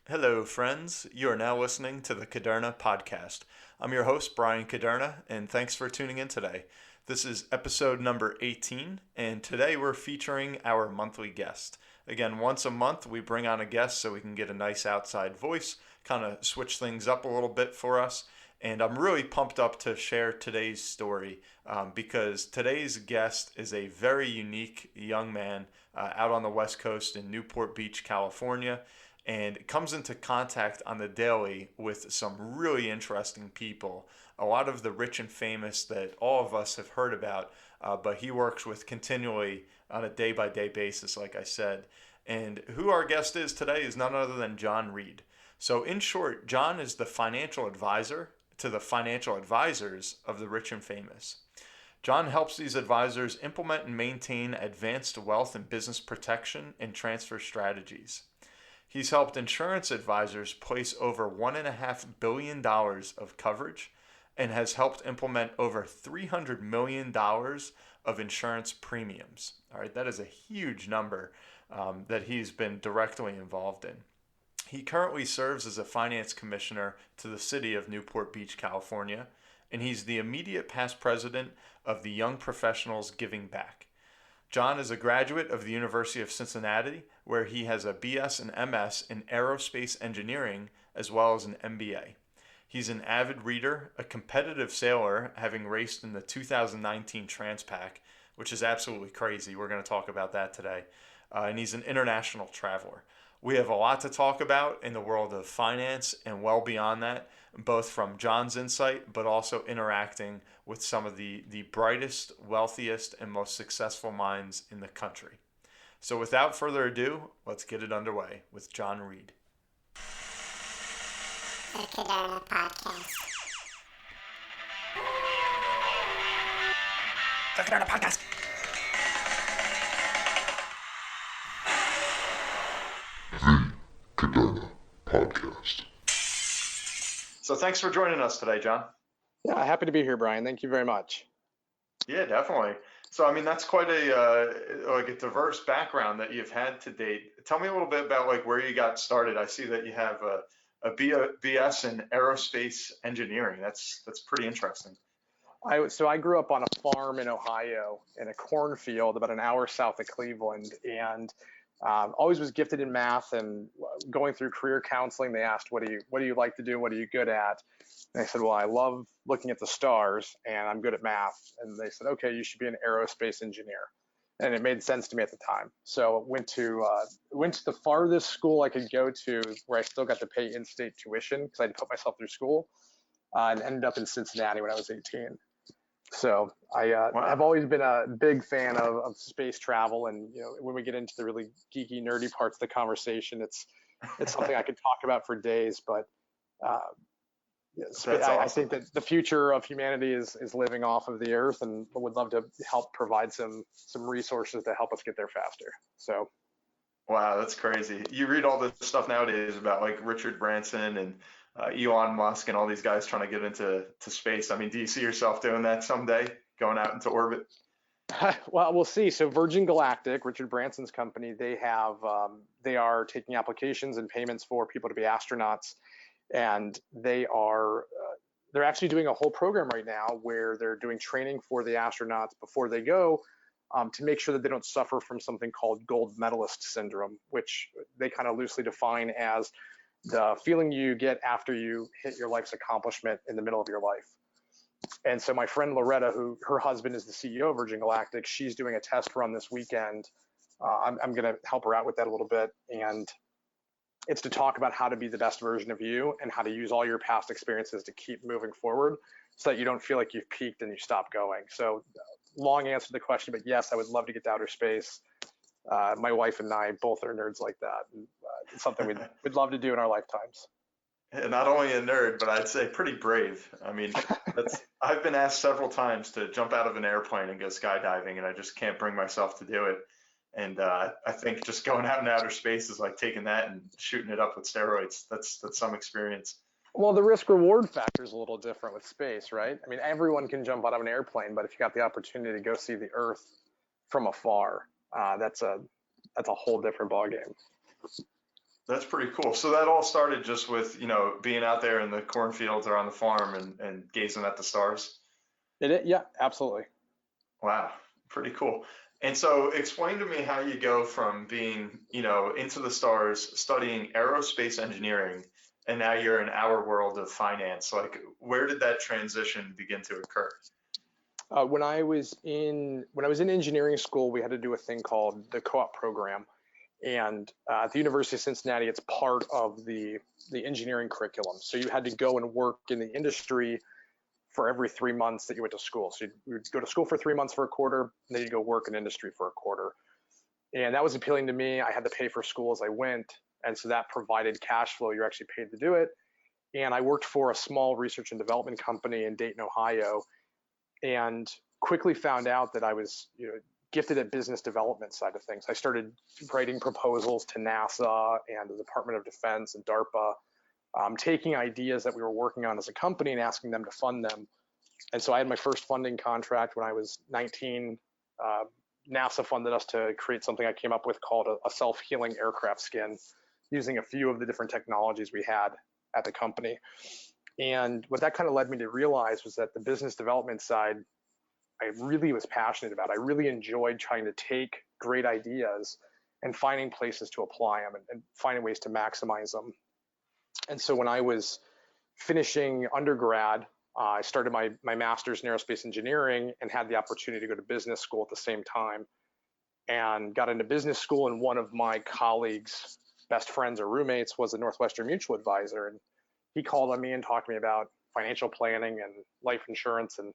Hello, friends. You are now listening to the Caderna podcast. I'm your host, Brian Caderna, and thanks for tuning in today. This is episode number 18, and today we're featuring our monthly guest. Again, once a month, we bring on a guest so we can get a nice outside voice, kind of switch things up a little bit for us. And I'm really pumped up to share today's story because today's guest is a very unique young man out on the West Coast in Newport Beach, California, and comes into contact on the daily with some really interesting people. A lot of the rich and famous that all of us have heard about, but he works with continually on a day by day basis, like I said. And who our guest is today is none other than John Reed. So, in short, John is the financial advisor to the financial advisors of the rich and famous. John helps these advisors implement and maintain advanced wealth and business protection and transfer strategies. He's helped insurance advisors place over $1.5 billion of coverage and has helped implement over $300 million of insurance premiums. All right, that is a huge number that he's been directly involved in. He currently serves as a finance commissioner to the city of Newport Beach, California, and he's the immediate past president of the Young Professionals Giving Back. John is a graduate of the University of Cincinnati, where he has a BS and MS in aerospace engineering as well as an MBA. He's an avid reader, a competitive sailor, having raced in the 2019 Transpac, which is absolutely crazy. We're going to talk about that today. And he's an international traveler. We have a lot to talk about in the world of finance and well beyond that, both from John's insight, but also interacting with some of the brightest, wealthiest, and most successful minds in the country. So without further ado, let's get it underway with John Reed. The Caderna Podcast. The Caderna Podcast. The Caderna Podcast. So thanks for joining us today, John. Yeah, happy to be here, Brian. Thank you very much. Yeah, definitely. So, I mean, that's quite a diverse background that you've had to date. Tell me a little bit about like where you got started. I see that you have a BS in aerospace engineering. That's pretty interesting. I grew up on a farm in Ohio in a cornfield about an hour south of Cleveland, and always was gifted in math. And going through career counseling, they asked, "What do you like to do? What are you good at?" And I said, "Well, I love looking at the stars, and I'm good at math." And they said, "Okay, you should be an aerospace engineer." And it made sense to me at the time. So went to the farthest school I could go to, where I still got to pay in-state tuition because I had to put myself through school, and ended up in Cincinnati when I was 18. So I Wow. have always been a big fan of space travel, and when we get into the really geeky, nerdy parts of the conversation, it's something I could talk about for days. But That's I awesome. think that the future of humanity is living off of the Earth, and would love to help provide some resources to help us get there faster. So Wow, that's crazy. You read all this stuff nowadays about like Richard Branson and Elon Musk and all these guys trying to get into space. I mean, do you see yourself doing that someday, going out into orbit? well, we'll see. So Virgin Galactic, Richard Branson's company, they are taking applications and payments for people to be astronauts, and they're actually doing a whole program right now where they're doing training for the astronauts before they go, to make sure that they don't suffer from something called gold medalist syndrome, which they kind of loosely define as the feeling you get after you hit your life's accomplishment in the middle of your life. And so my friend Loretta, who her husband is the CEO of Virgin Galactic, she's doing a test run this weekend. I'm going to help her out with that a little bit. And it's to talk about how to be the best version of you and how to use all your past experiences to keep moving forward so that you don't feel like you've peaked and you stop going. So long answer to the question, but yes, I would love to get to outer space. My wife and I both are nerds like that. And, it's something we'd love to do in our lifetimes. And not only a nerd, but I'd say pretty brave. I mean, I've been asked several times to jump out of an airplane and go skydiving, and I just can't bring myself to do it. And I think just going out in outer space is like taking that and shooting it up with steroids. That's some experience. Well, the risk reward factor is a little different with space, right? I mean, everyone can jump out of an airplane, but if you got the opportunity to go see the Earth from afar, that's a whole different ballgame. That's pretty cool. So that all started just with, being out there in the cornfields or on the farm and gazing at the stars. Yeah, absolutely. Wow, pretty cool. And so explain to me how you go from being, into the stars, studying aerospace engineering, and now you're in our world of finance. Like, where did that transition begin to occur? When I was in engineering school, we had to do a thing called the co-op program, and at the University of Cincinnati, it's part of the engineering curriculum. So you had to go and work in the industry for every 3 months that you went to school. So you'd go to school for 3 months for a quarter, and then you'd go work in industry for a quarter. And that was appealing to me. I had to pay for school as I went, and so that provided cash flow. You're actually paid to do it. And I worked for a small research and development company in Dayton, Ohio, and quickly found out that I was, gifted at business development side of things. I started writing proposals to NASA and the Department of Defense and DARPA, taking ideas that we were working on as a company and asking them to fund them. And so I had my first funding contract when I was 19. NASA funded us to create something I came up with called a self-healing aircraft skin, using a few of the different technologies we had at the company. And what that kind of led me to realize was that the business development side, I really was passionate about. I really enjoyed trying to take great ideas and finding places to apply them and finding ways to maximize them. And so when I was finishing undergrad, I started my master's in aerospace engineering and had the opportunity to go to business school at the same time, and got into business school. And one of my colleagues' best friends or roommates was a Northwestern Mutual advisor. And he called on me and talked to me about financial planning and life insurance. And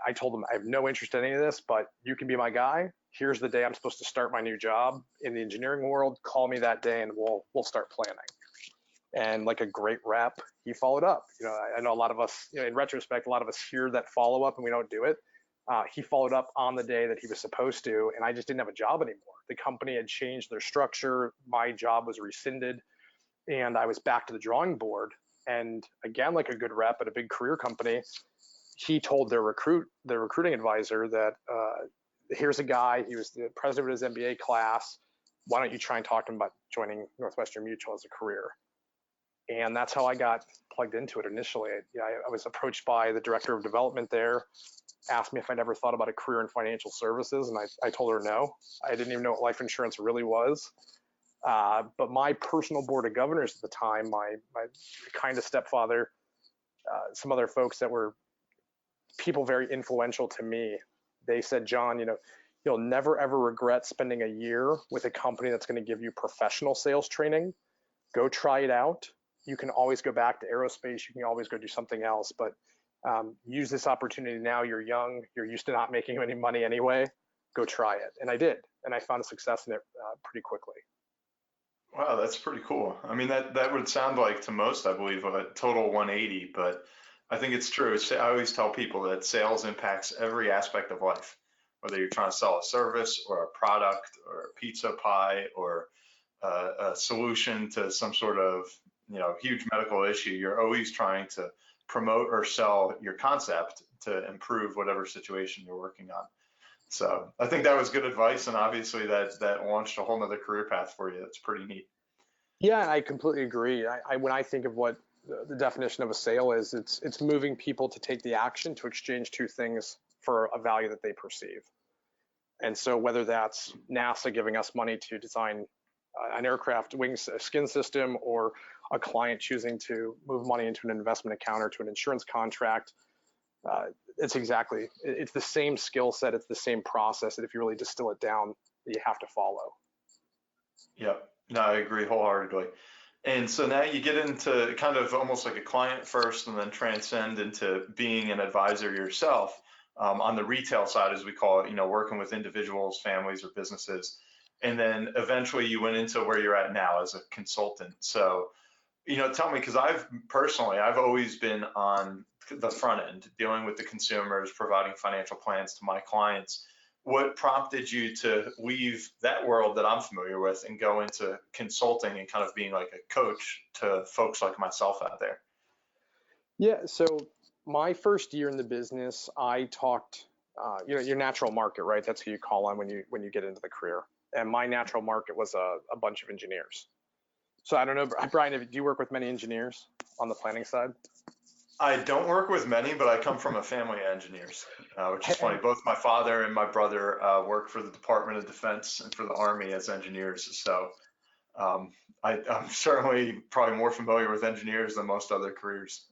I told him I have no interest in any of this, but you can be my guy. Here's the day I'm supposed to start my new job in the engineering world. Call me that day and we'll start planning. And like a great rep, he followed up. I know a lot of us, in retrospect, a lot of us hear that follow up and we don't do it. He followed up on the day that he was supposed to, and I just didn't have a job anymore. The company had changed their structure. My job was rescinded, and I was back to the drawing board. And again, like a good rep at a big career company, he told their recruiting advisor that here's a guy. He was the president of his MBA class. Why don't you try and talk to him about joining Northwestern Mutual as a career? And that's how I got plugged into it initially. I was approached by the director of development there, asked me if I'd ever thought about a career in financial services, and I told her no. I didn't even know what life insurance really was. But my personal board of governors at the time, my kind of stepfather, some other folks that were people very influential to me, they said, John, you'll never ever regret spending a year with a company that's going to give you professional sales training. Go try it out. You can always go back to aerospace. You can always go do something else, but use this opportunity now. You're young. You're used to not making any money anyway. Go try it. And I did. And I found a success in it pretty quickly. Wow, that's pretty cool. I mean, that would sound like to most, I believe, a total 180, but I think it's true. I always tell people that sales impacts every aspect of life, whether you're trying to sell a service or a product or a pizza pie or a solution to some sort of, huge medical issue. You're always trying to promote or sell your concept to improve whatever situation you're working on. So I think that was good advice, and obviously that launched a whole nother career path for you. That's pretty neat. Yeah, I completely agree. When I think of what the definition of a sale is, it's moving people to take the action to exchange two things for a value that they perceive. And so whether that's NASA giving us money to design an aircraft wing skin system, or a client choosing to move money into an investment account or to an insurance contract, it's the same skill set. It's the same process that if you really distill it down, you have to follow. Yep. No, I agree wholeheartedly. And so now you get into kind of almost like a client first and then transcend into being an advisor yourself, on the retail side, as we call it, working with individuals, families, or businesses. And then eventually you went into where you're at now as a consultant. So, tell me, because I've always been on the front end, dealing with the consumers, providing financial plans to my clients. What prompted you to leave that world that I'm familiar with and go into consulting and kind of being like a coach to folks like myself out there? Yeah. So my first year in the business, I talked, your natural market, right? That's who you call on when you get into the career. And my natural market was a bunch of engineers. So I don't know, Brian, do you work with many engineers on the planning side? I don't work with many, but I come from a family of engineers, which is funny. Both my father and my brother work for the Department of Defense and for the Army as engineers. So um, I'm certainly probably more familiar with engineers than most other careers.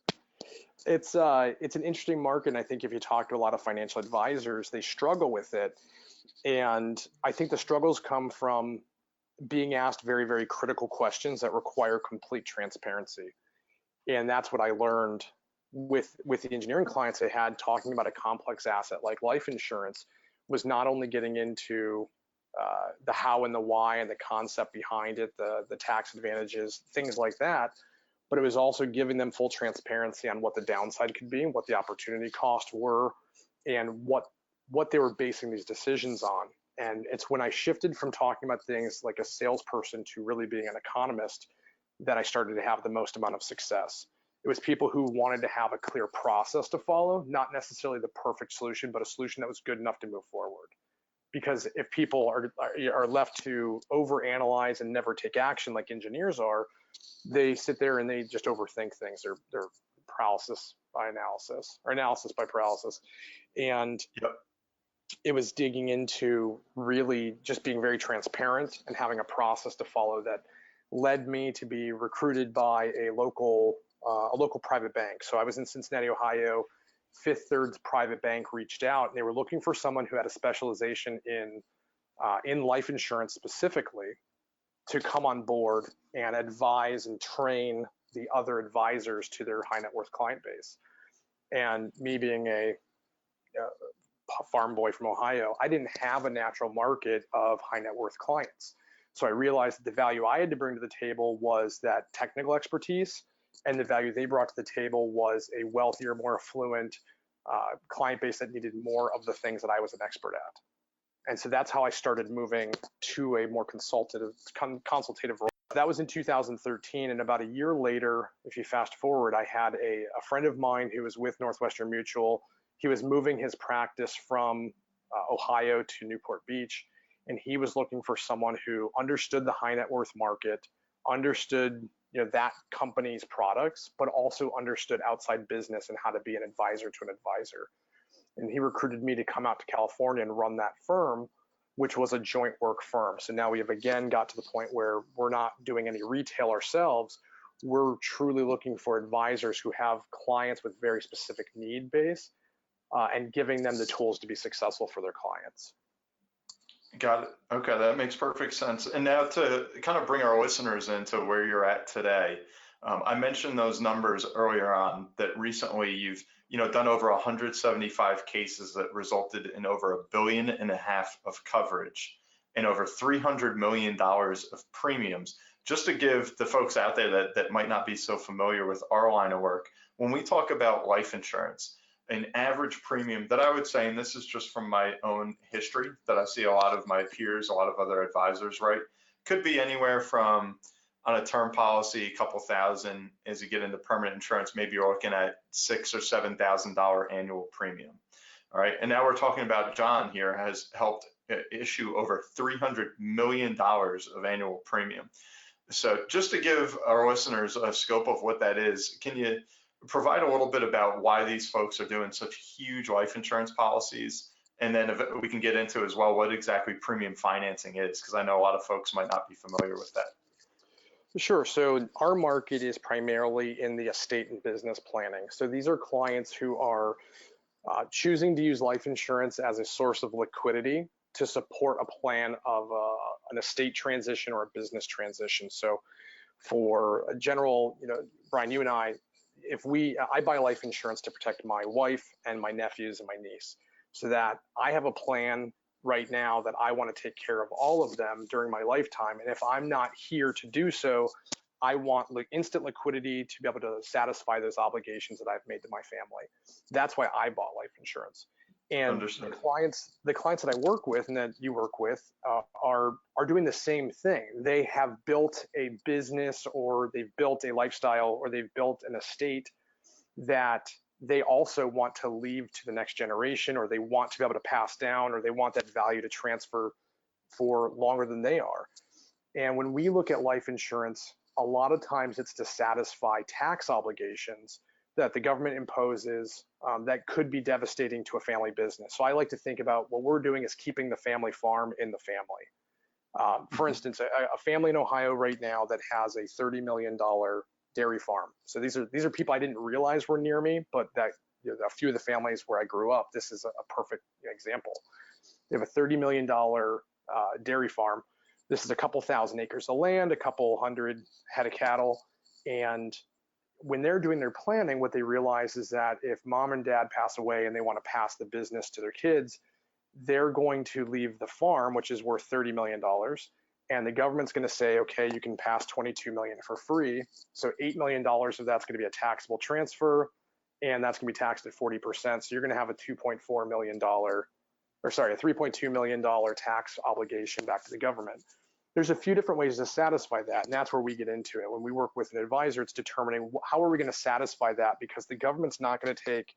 It's an interesting market, and I think if you talk to a lot of financial advisors, they struggle with it. And I think the struggles come from being asked very, very critical questions that require complete transparency. And that's what I learned with the engineering clients I had, talking about a complex asset like life insurance, was not only getting into the how and the why and the concept behind it, the tax advantages, things like that, but it was also giving them full transparency on what the downside could be, what the opportunity costs were, and what they were basing these decisions on. And it's when I shifted from talking about things like a salesperson to really being an economist that I started to have the most amount of success. It was people who wanted to have a clear process to follow, not necessarily the perfect solution, but a solution that was good enough to move forward. Because if people are left to overanalyze and never take action like engineers are, they sit there and they just overthink things. They're paralysis by analysis, or analysis by paralysis. And Yep. it was digging into really just being very transparent and having a process to follow that led me to be recruited by a local private bank. So I was in Cincinnati, Ohio. Fifth Third's private bank reached out, and they were looking for someone who had a specialization in life insurance specifically, to come on board and advise and train the other advisors to their high net worth client base. And me being a farm boy from Ohio, I didn't have a natural market of high net worth clients. So I realized that the value I had to bring to the table was that technical expertise, and the value they brought to the table was a wealthier, more affluent client base that needed more of the things that I was an expert at. And so that's how I started moving to a more consultative role. That was in 2013. And about a year later, if you fast forward, I had a friend of mine who was with Northwestern Mutual. He was moving his practice from Ohio to Newport Beach. And he was looking for someone who understood the high net worth market, understood that company's products, but also understood outside business and how to be an advisor to an advisor. And he recruited me to come out to California and run that firm, which was a joint work firm. So now we have again got to the point where we're not doing any retail ourselves. We're truly looking for advisors who have clients with very specific need base, and giving them the tools to be successful for their clients. Got it. Okay, that makes perfect sense. And now to kind of bring our listeners into where you're at today, I mentioned those numbers earlier on that recently you've done over 175 cases that resulted in over $1.5 billion of coverage and over $300 million of premiums. Just to give the folks out there that might not be so familiar with our line of work, when we talk about life insurance, an average premium that I would say, and this is just from my own history, that I see a lot of my peers, a lot of other advisors, right, could be anywhere from, on a term policy, a couple thousand. As you get into permanent insurance, maybe you're looking at $6,000 or $7,000 annual premium. All right, and now we're talking about John here has helped issue over $300 million of annual premium. So just to give our listeners a scope of what that is, can you provide a little bit about why these folks are doing such huge life insurance policies? And then if we can get into as well what exactly premium financing is, because I know a lot of folks might not be familiar with that. Sure. So our market is primarily in the estate and business planning. So these are clients who are choosing to use life insurance as a source of liquidity to support a plan of an estate transition or a business transition. So for a general, Brian, you and I buy life insurance to protect my wife and my nephews and my niece, so that I have a plan right now that I want to take care of all of them during my lifetime. And if I'm not here to do so, I want instant liquidity to be able to satisfy those obligations that I've made to my family. That's why I bought life insurance. And Understood. the clients that I work with and that you work with are doing the same thing. They have built a business, or they've built a lifestyle, or they've built an estate that they also want to leave to the next generation, or they want to be able to pass down, or they want that value to transfer for longer than they are. And when we look at life insurance, a lot of times it's to satisfy tax obligations that the government imposes that could be devastating to a family business. So I like to think about what we're doing is keeping the family farm in the family. For instance, a family in Ohio right now that has a $30 million dairy farm. So these are people I didn't realize were near me, but that a few of the families where I grew up, this is a perfect example. They have a $30 million dairy farm. This is a couple thousand acres of land, a couple hundred head of cattle. And when they're doing their planning, what they realize is that if mom and dad pass away and they want to pass the business to their kids, they're going to leave the farm, which is worth $30 million. And the government's going to say, okay, you can pass $22 million for free. So $8 million of that's going to be a taxable transfer, and that's going to be taxed at 40%. So you're going to have a $2.4 million, a $3.2 million tax obligation back to the government. There's a few different ways to satisfy that, and that's where we get into it. When we work with an advisor, it's determining how are we going to satisfy that, because the government's not going to take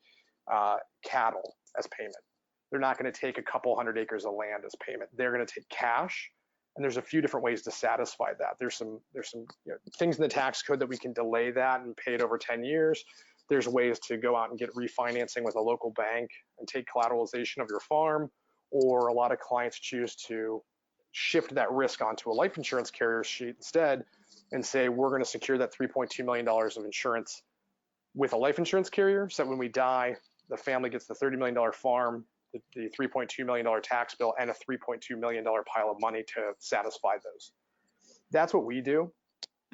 cattle as payment. They're not going to take a couple hundred acres of land as payment. They're going to take cash, and there's a few different ways to satisfy that. There's some things in the tax code that we can delay that and pay it over 10 years. There's ways to go out and get refinancing with a local bank and take collateralization of your farm, or a lot of clients choose to shift that risk onto a life insurance carrier sheet instead and say, we're going to secure that $3.2 million of insurance with a life insurance carrier, so that when we die, the family gets the $30 million farm, the $3.2 million tax bill, and a $3.2 million pile of money to satisfy those. That's what we do.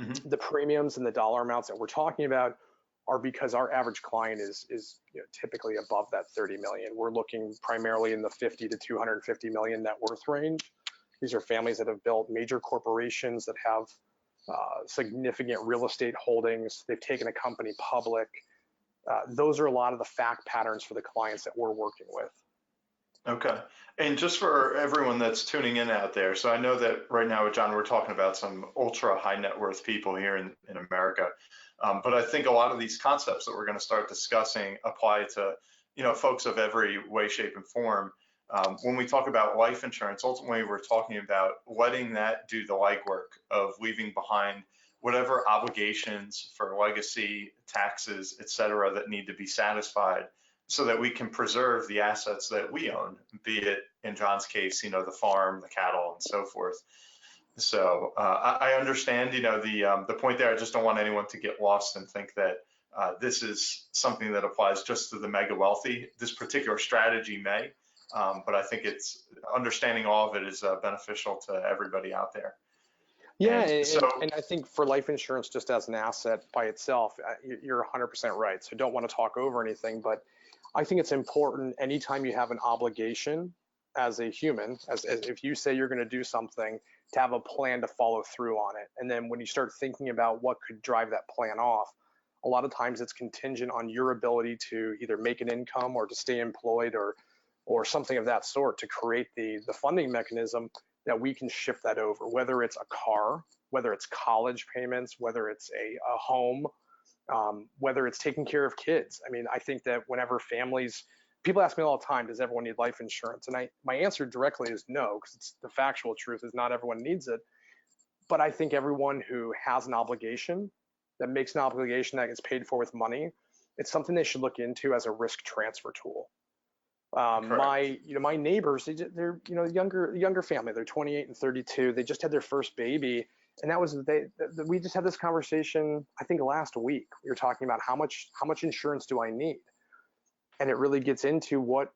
Mm-hmm. The premiums and the dollar amounts that we're talking about are because our average client is typically above that 30 million. We're looking primarily in the 50 to 250 million net worth range. These are families that have built major corporations that have significant real estate holdings. They've taken a company public. Those are a lot of the fact patterns for the clients that we're working with. Okay. And just for everyone that's tuning in out there, so I know that right now with John, we're talking about some ultra high net worth people here in America. But I think a lot of these concepts that we're going to start discussing apply to, folks of every way, shape, and form. When we talk about life insurance, ultimately we're talking about letting that do the legwork of leaving behind whatever obligations for legacy, taxes, et cetera, that need to be satisfied, so that we can preserve the assets that we own, be it in John's case, the farm, the cattle, and so forth. So I understand, the point there. I just don't want anyone to get lost and think that this is something that applies just to the mega wealthy. This particular strategy may, but I think it's understanding all of it is beneficial to everybody out there. Yeah, and I think for life insurance, just as an asset by itself, you're 100% right. So don't want to talk over anything, but I think it's important anytime you have an obligation as a human, as if you say you're going to do something, to have a plan to follow through on it. And then when you start thinking about what could drive that plan off, a lot of times it's contingent on your ability to either make an income or to stay employed or something of that sort, to create the funding mechanism that we can shift that over, whether it's a car, whether it's college payments, whether it's a home, whether it's taking care of kids. I mean, I think that whenever people ask me all the time, does everyone need life insurance? And my answer directly is no, because it's the factual truth is not everyone needs it. But I think everyone who has an obligation, that makes an obligation that gets paid for with money, it's something they should look into as a risk transfer tool. My neighbors, they're younger family. They're 28 and 32. They just had their first baby, and we just had this conversation, I think last week. We were talking about how much insurance do I need, and it really gets into what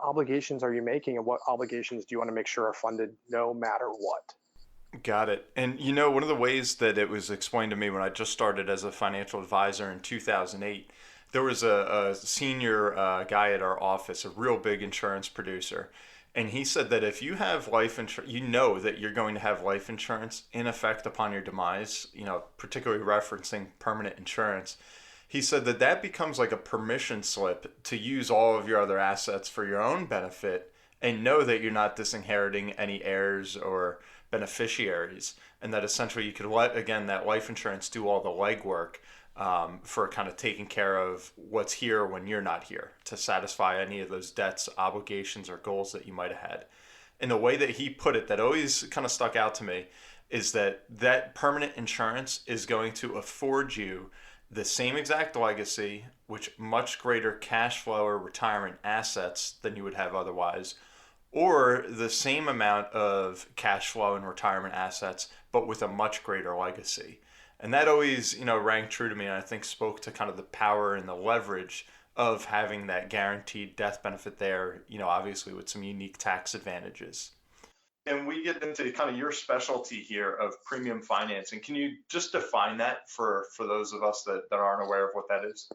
obligations are you making, and what obligations do you want to make sure are funded no matter what. Got it. And one of the ways that it was explained to me when I just started as a financial advisor in 2008. There was a senior guy at our office, a real big insurance producer, and he said that if you have life insurance, that you're going to have life insurance in effect upon your demise, particularly referencing permanent insurance. He said that becomes like a permission slip to use all of your other assets for your own benefit, and know that you're not disinheriting any heirs or beneficiaries, and that essentially you could let, again, that life insurance do all the legwork. For kind of taking care of what's here when you're not here, to satisfy any of those debts, obligations, or goals that you might have had. And the way that he put it that always kind of stuck out to me is that that permanent insurance is going to afford you the same exact legacy, which much greater cash flow or retirement assets than you would have otherwise, or the same amount of cash flow and retirement assets, but with a much greater legacy. And that always, rang true to me, and I think spoke to kind of the power and the leverage of having that guaranteed death benefit there, obviously with some unique tax advantages. And we get into kind of your specialty here of premium financing. Can you just define that for those of us that aren't aware of what that is?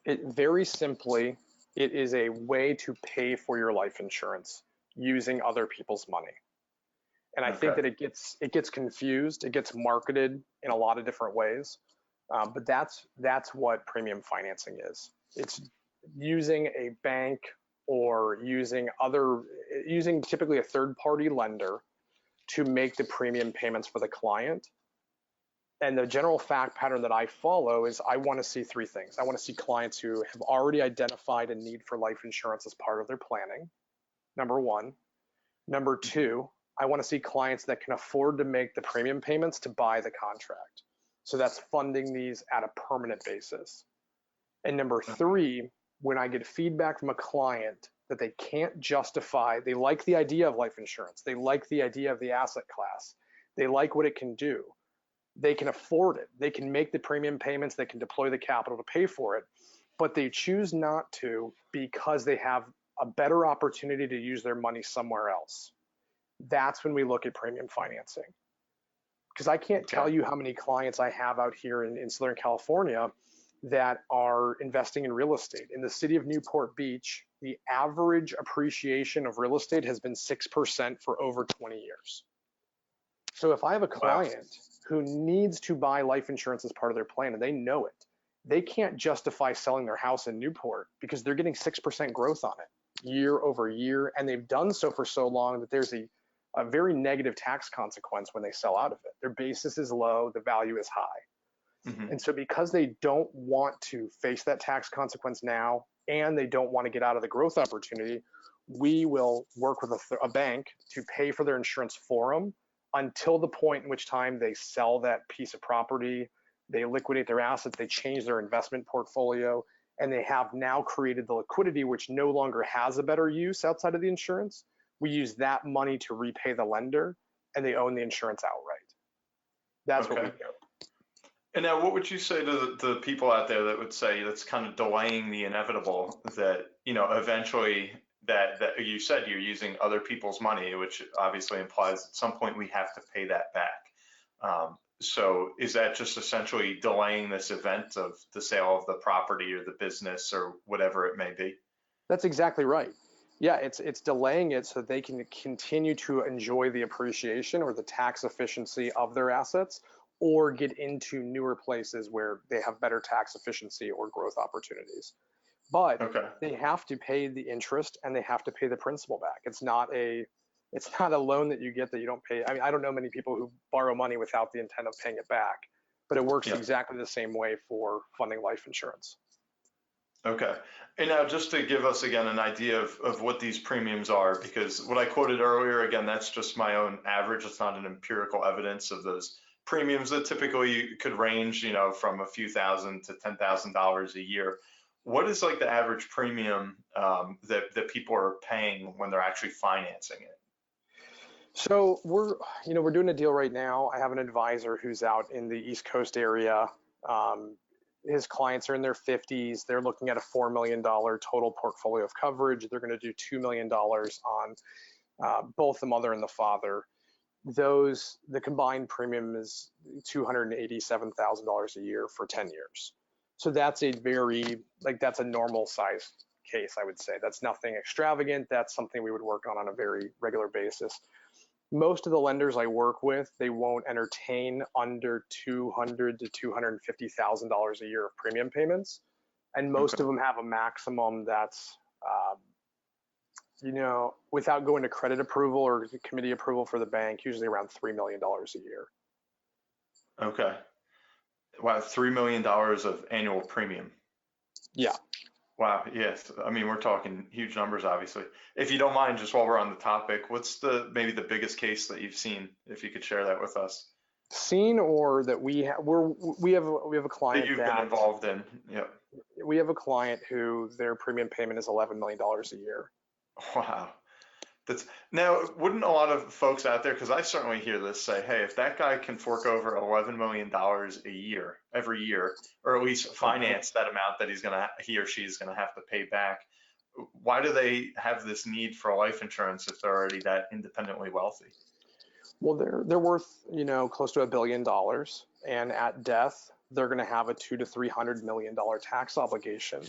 It very simply, it is a way to pay for your life insurance using other people's money. And I think that it gets confused. It gets marketed in a lot of different ways, but that's what premium financing is. It's using a bank or using typically a third-party lender to make the premium payments for the client. And the general fact pattern that I follow is I want to see three things. I want to see clients who have already identified a need for life insurance as part of their planning, number one. Number two, I want to see clients that can afford to make the premium payments to buy the contract. So that's funding these at a permanent basis. And number three, when I get feedback from a client that they can't justify, they like the idea of life insurance, they like the idea of the asset class, they like what it can do, they can afford it, they can make the premium payments, they can deploy the capital to pay for it, but they choose not to because they have a better opportunity to use their money somewhere else. That's when we look at premium financing. Because I can't tell you how many clients I have out here in Southern California that are investing in real estate. In the city of Newport Beach, the average appreciation of real estate has been 6% for over 20 years. So if I have a client who needs to buy life insurance as part of their plan and they know it, they can't justify selling their house in Newport because they're getting 6% growth on it year over year. And they've done so for so long that there's a very negative tax consequence when they sell out of it. Their basis is low, the value is high. And so because they don't want to face that tax consequence now, and they don't want to get out of the growth opportunity, we will work with a bank to pay for their insurance for them until the point in which time they sell that piece of property, they liquidate their assets, they change their investment portfolio, and they have now created the liquidity, which no longer has a better use outside of the insurance. We use that money to repay the lender, and they own the insurance outright. That's what we do. And now, what would you say to the people out there that would say that's kind of delaying the inevitable, that, eventually that you said you're using other people's money, which obviously implies at some point we have to pay that back. So is that just essentially delaying this event of the sale of the property or the business or whatever it may be? That's exactly right. Yeah, it's delaying it so they can continue to enjoy the appreciation or the tax efficiency of their assets, or get into newer places where they have better tax efficiency or growth opportunities. But they have to pay the interest and they have to pay the principal back. It's not a loan that you get that you don't pay. I mean, I don't know many people who borrow money without the intent of paying it back, but it works exactly the same way for funding life insurance. Okay. And now just to give us again an idea of what these premiums are, because what I quoted earlier, again, that's just my own average. It's not an empirical evidence of those premiums that typically could range, from a few thousand to $10,000 a year. What is like the average premium that people are paying when they're actually financing it? So we're doing a deal right now. I have an advisor who's out in the East Coast area. His clients are in their 50s. They're looking at a $4 million total portfolio of coverage. They're going to do $2 million on both the mother and the father. The combined premium is $287,000 a year for 10 years. So that's that's a normal size case, I would say. That's nothing extravagant. That's something we would work on a very regular basis. Most of the lenders I work with, they won't entertain under $200,000 to $250,000 a year of premium payments. And most of them have a maximum that's, without going to credit approval or committee approval for the bank, usually around $3 million a year. Okay. Wow, $3 million of annual premium. Yeah. Wow. Yes. I mean, we're talking huge numbers, obviously. If you don't mind, just while we're on the topic, what's maybe the biggest case that you've seen, if you could share that with us? Seen or that we have a That client you've been that involved in? Yep. we have a client who their premium payment is $11 million a year. Wow. That's now, wouldn't a lot of folks out there, because I certainly hear this say, hey, if that guy can fork over $11 million a year, every year, or at least finance that amount that he or she's gonna have to pay back, why do they have this need for life insurance if they're already that independently wealthy? Well, they're worth, close to $1 billion, and at death, they're going to have a $200 to $300 million tax obligation.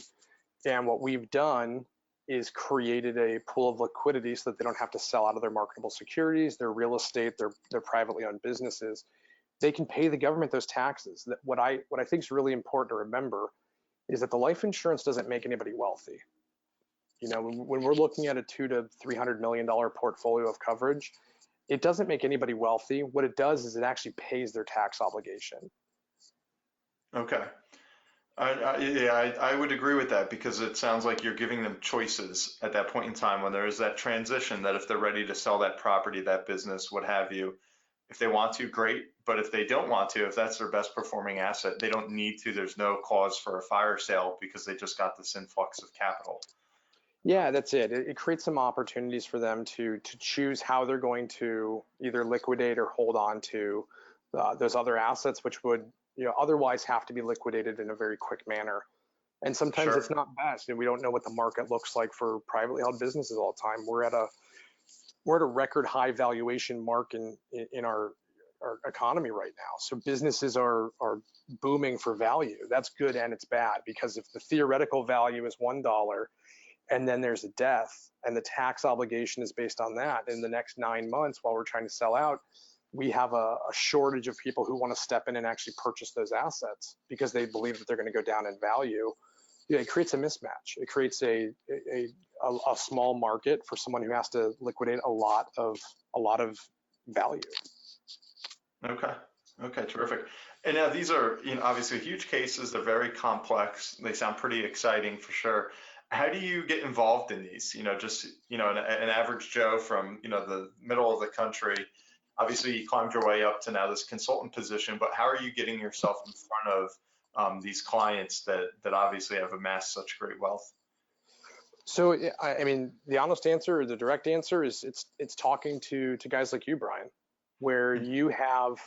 And what we've done is created a pool of liquidity so that they don't have to sell out of their marketable securities, their real estate, their privately owned businesses. They can pay the government those taxes. What I think is really important to remember is that the life insurance doesn't make anybody wealthy. When we're looking at a $200 to $300 million portfolio of coverage, it doesn't make anybody wealthy. What it does is it actually pays their tax obligation. Okay. I would agree with that because it sounds like you're giving them choices at that point in time when there is that transition that if they're ready to sell that property, that business, what have you, if they want to, great. But if they don't want to, if that's their best performing asset, they don't need to. There's no cause for a fire sale because they just got this influx of capital. Yeah, that's it. It creates some opportunities for them to choose how they're going to either liquidate or hold on to those other assets, which would otherwise have to be liquidated in a very quick manner. And sometimes it's Sure. not best. We don't know what the market looks like for privately held businesses all the time. We're at a record high valuation mark in our economy right now. So businesses are booming for value. That's good and it's bad because if the theoretical value is $1 and then there's a death and the tax obligation is based on that, in the next 9 months while we're trying to sell out, we have a shortage of people who want to step in and actually purchase those assets because they believe that they're going to go down in value. It creates a mismatch. It creates a small market for someone who has to liquidate a lot of value. Okay. Okay, terrific. And now these are, obviously huge cases. They're very complex. They sound pretty exciting for sure. How do you get involved in these? Just, an average Joe from, the middle of the country. Obviously, you climbed your way up to now this consultant position, but how are you getting yourself in front of these clients that obviously have amassed such great wealth? So, I mean, the honest answer or the direct answer is it's talking to guys like you, Brian, where you have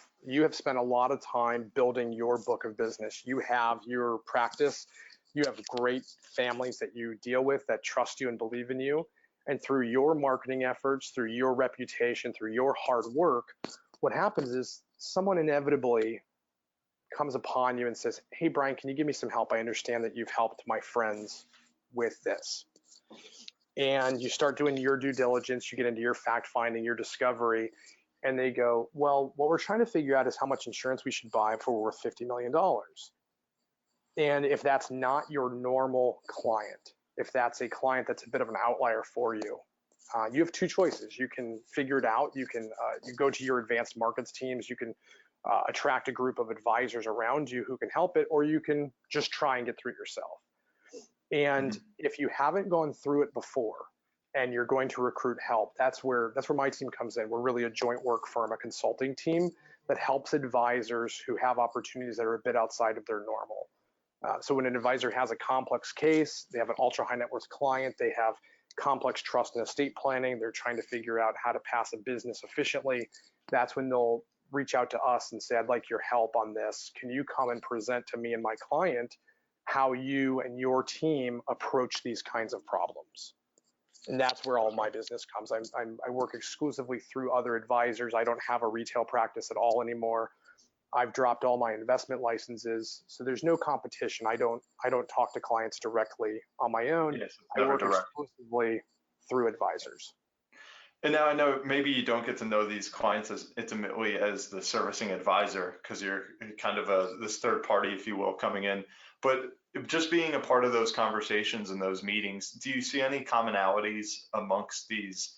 spent a lot of time building your book of business. You have your practice. You have great families that you deal with that trust you and believe in you. And through your marketing efforts, through your reputation, through your hard work, what happens is someone inevitably comes upon you and says, "Hey, Brian, can you give me some help? I understand that you've helped my friends with this." And you start doing your due diligence, you get into your fact finding, your discovery, and they go, "Well, what we're trying to figure out is how much insurance we should buy for we're worth $50 million. And if that's not your normal client, if that's a client that's a bit of an outlier for you, you have two choices. You can figure it out. You go to your advanced markets teams. You can attract a group of advisors around you who can help it, or you can just try and get through it yourself. And if you haven't gone through it before and you're going to recruit help, that's where my team comes in. We're really a joint work firm, a consulting team that helps advisors who have opportunities that are a bit outside of their normal. So when an advisor has a complex case, they have an ultra high net worth client, they have complex trust and estate planning, they're trying to figure out how to pass a business efficiently, that's when they'll reach out to us and say, "I'd like your help on this. Can you come and present to me and my client how you and your team approach these kinds of problems?" And that's where all my business comes. I work exclusively through other advisors. I don't have a retail practice at all anymore. I've dropped all my investment licenses, so there's no competition. I don't talk to clients directly on my own. Yes, it's I never work direct. exclusively through advisors. And now I know maybe you don't get to know these clients as intimately as the servicing advisor because you're kind of this third party, if you will, coming in. But just being a part of those conversations and those meetings, do you see any commonalities amongst these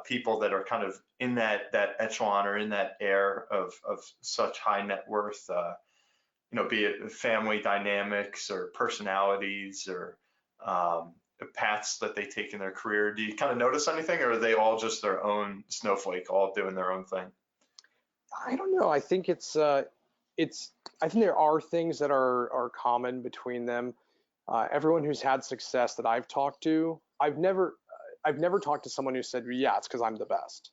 people that are kind of in that echelon or in that air of such high net worth, be it family dynamics or personalities or paths that they take in their career? Do you kind of notice anything, or are they all just their own snowflake, all doing their own thing? I don't know. I think it's. I think there are things that are common between them. Everyone who's had success that I've talked to, I've never talked to someone who said, "Yeah, it's because I'm the best."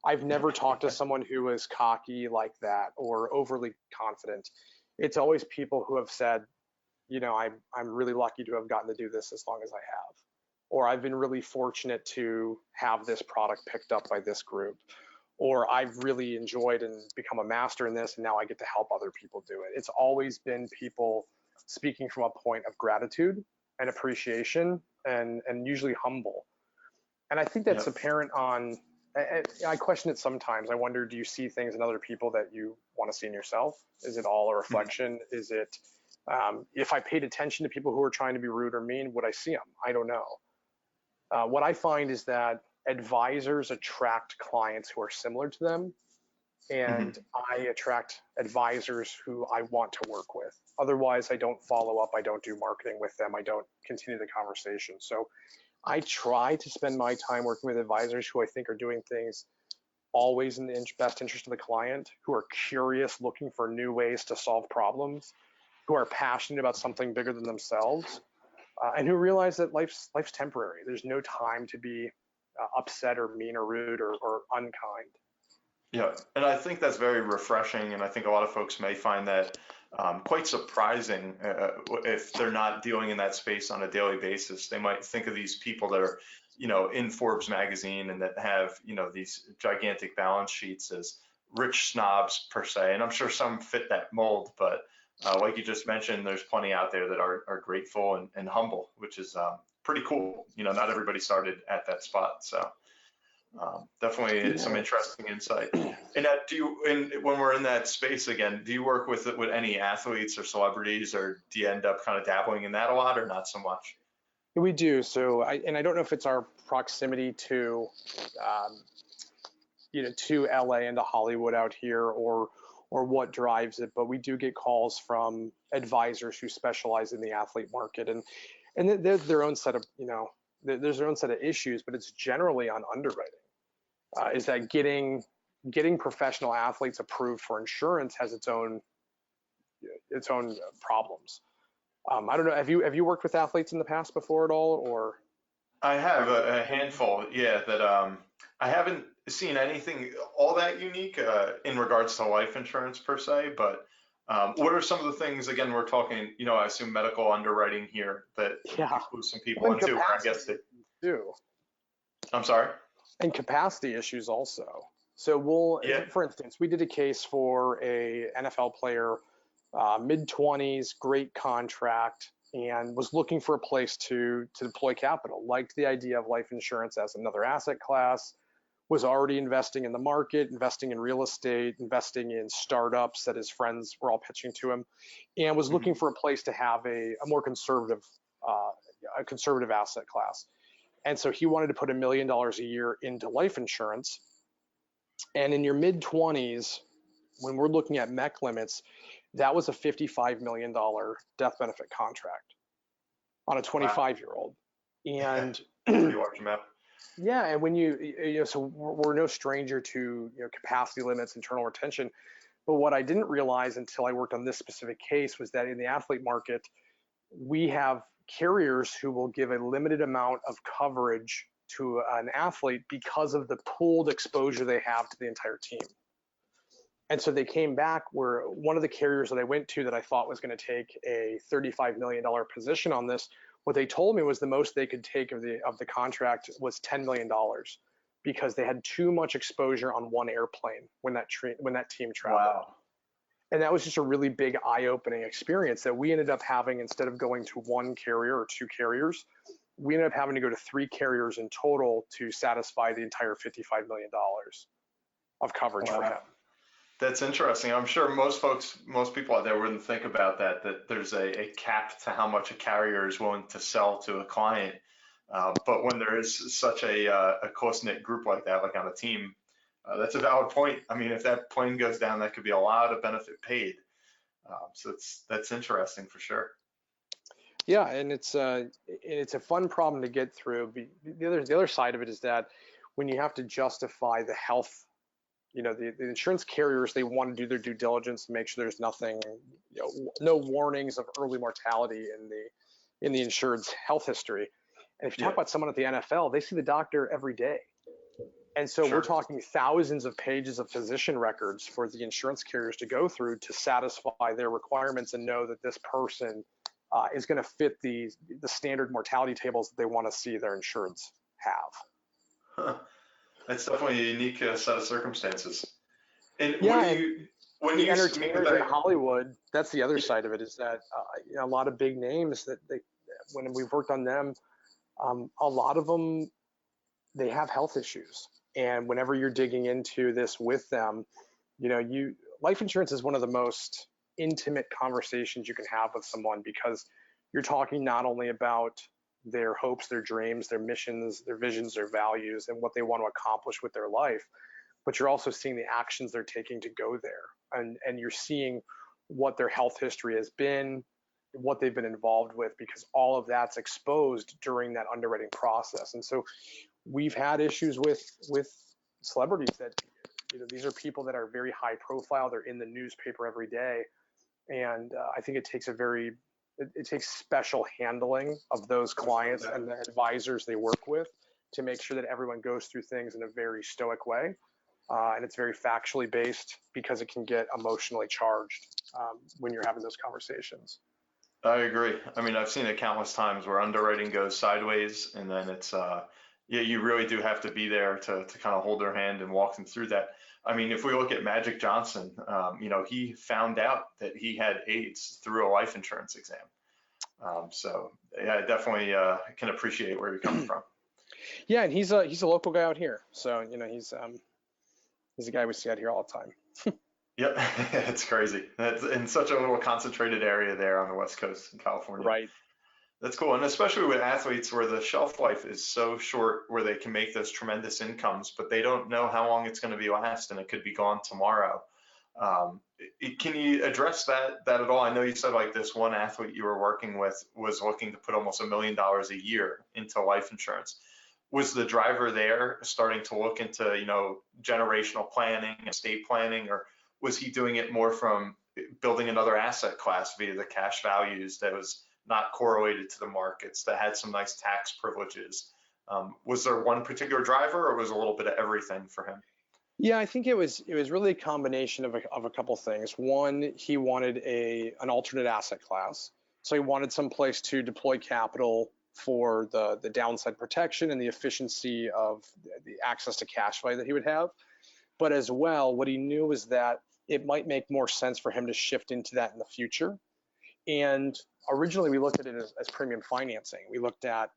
I've never talked to someone who is cocky like that or overly confident. It's always people who have said, I'm really lucky to have gotten to do this as long as I have, or I've been really fortunate to have this product picked up by this group, or I've really enjoyed and become a master in this, and now I get to help other people do it. It's always been people speaking from a point of gratitude and appreciation, and usually humble. And I think that's Yep. apparent on. I question it sometimes. I wonder, do you see things in other people that you want to see in yourself? Is it all a Mhm. reflection? Is it, if I paid attention to people who are trying to be rude or mean, would I see them? I don't know. What I find is that advisors attract clients who are similar to them, and Mhm. I attract advisors who I want to work with. Otherwise, I don't follow up. I don't do marketing with them. I don't continue the conversation. So I try to spend my time working with advisors who I think are doing things always in the best interest of the client, who are curious, looking for new ways to solve problems, who are passionate about something bigger than themselves, and who realize that life's temporary. There's no time to be upset or mean or rude or unkind. Yeah, and I think that's very refreshing, and I think a lot of folks may find that quite surprising if they're not dealing in that space on a daily basis. They might think of these people that are, in Forbes magazine and that have, these gigantic balance sheets as rich snobs per se, and I'm sure some fit that mold, but like you just mentioned, there's plenty out there that are grateful and humble, which is pretty cool. Not everybody started at that spot, so. Definitely some Yeah. interesting insight. And when we're in that space again, do you work with any athletes or celebrities, or do you end up kind of dabbling in that a lot, or not so much? We do. So I don't know if it's our proximity um, to LA and to Hollywood out here, or what drives it, but we do get calls from advisors who specialize in the athlete market, and there's their own set of there's their own set of issues, but it's generally on underwriting. Is that getting professional athletes approved for insurance has its own problems. I don't know. Have you worked with athletes in the past before at all, or I are have you? a handful, yeah, that I haven't seen anything all that unique in regards to life insurance per se, but what are some of the things, again, we're talking, I assume medical underwriting here that Yeah. you clue some people Well, and into, where I capacity guess that, too. I'm sorry? And capacity issues also. So we'll, Yeah. for instance, we did a case for a NFL player, mid 20s, great contract, and was looking for a place to deploy capital. Liked the idea of life insurance as another asset class. Was already investing in the market, investing in real estate, investing in startups that his friends were all pitching to him, and was looking Mhm. for a place to have a more conservative, a conservative asset class. And so he wanted to put $1 million a year into life insurance. And in your mid 20s, when we're looking at MEC limits, that was a $55 million death benefit contract on a Wow. 25-year-old. And Pretty large amount. yeah, and when so we're no stranger to capacity limits, internal retention. But what I didn't realize until I worked on this specific case was that in the athlete market, we have carriers who will give a limited amount of coverage to an athlete because of the pooled exposure they have to the entire team. And so they came back where one of the carriers that I went to that I thought was going to take a $35 million position on this, what they told me was the most they could take of the contract was $10 million because they had too much exposure on one airplane when that team traveled. Wow. And that was just a really big eye-opening experience that we ended up having. Instead of going to one carrier or two carriers, we ended up having to go to three carriers in total to satisfy the entire $55 million of coverage for him. Wow. That's interesting. I'm sure most people out there wouldn't think about that there's a cap to how much a carrier is willing to sell to a client. But when there is such a close-knit group like that, like on a team, that's a valid point. I mean, if that plane goes down, that could be a lot of benefit paid. So that's interesting for sure. Yeah, and it's a fun problem to get through. The other side of it is that when you have to justify the health The insurance carriers, they want to do their due diligence to make sure there's nothing, no warnings of early mortality in the insured's health history. And if you talk about someone at the NFL, they see the doctor every day. And so we're talking thousands of pages of physician records for the insurance carriers to go through to satisfy their requirements and know that this person is going to fit the standard mortality tables that they want to see their insureds have. Huh. That's definitely a unique set of circumstances. And when the entertainers in Hollywood, that's the other side of it, is that a lot of big names that when we've worked on them, a lot of them, they have health issues. And whenever you're digging into this with them, life insurance is one of the most intimate conversations you can have with someone, because you're talking not only about their hopes, their dreams, their missions, their visions, their values, and what they want to accomplish with their life, but you're also seeing the actions they're taking to go there. And you're seeing what their health history has been, what they've been involved with, because all of that's exposed during that underwriting process. And so we've had issues with celebrities that, these are people that are very high profile. They're in the newspaper every day. And I think it takes it takes special handling of those clients and the advisors they work with to make sure that everyone goes through things in a very stoic way. And it's very factually based, because it can get emotionally charged when you're having those conversations. I agree. I mean, I've seen it countless times where underwriting goes sideways, and then it's, you really do have to be there to kind of hold their hand and walk them through that. I mean, if we look at Magic Johnson, he found out that he had AIDS through a life insurance exam. So yeah, I definitely can appreciate where you're coming from. Yeah, and he's a local guy out here. So, he's a guy we see out here all the time. Yep, it's crazy. That's in such a little concentrated area there on the West Coast in California. Right. That's cool. And especially with athletes where the shelf life is so short, where they can make those tremendous incomes, but they don't know how long it's going to be last, and it could be gone tomorrow. Can you address that at all? I know you said like this one athlete you were working with was looking to put almost $1 million a year into life insurance. Was the driver there starting to look into, generational planning, estate planning, or was he doing it more from building another asset class via the cash values that was not correlated to the markets, that had some nice tax privileges? Was there one particular driver, or was it a little bit of everything for him? Yeah, I think it was really a combination of a couple things. One, he wanted an alternate asset class. So he wanted some place to deploy capital for the downside protection and the efficiency of the access to cash value that he would have. But as well, what he knew was that it might make more sense for him to shift into that in the future. And originally we looked at it as premium financing. We looked at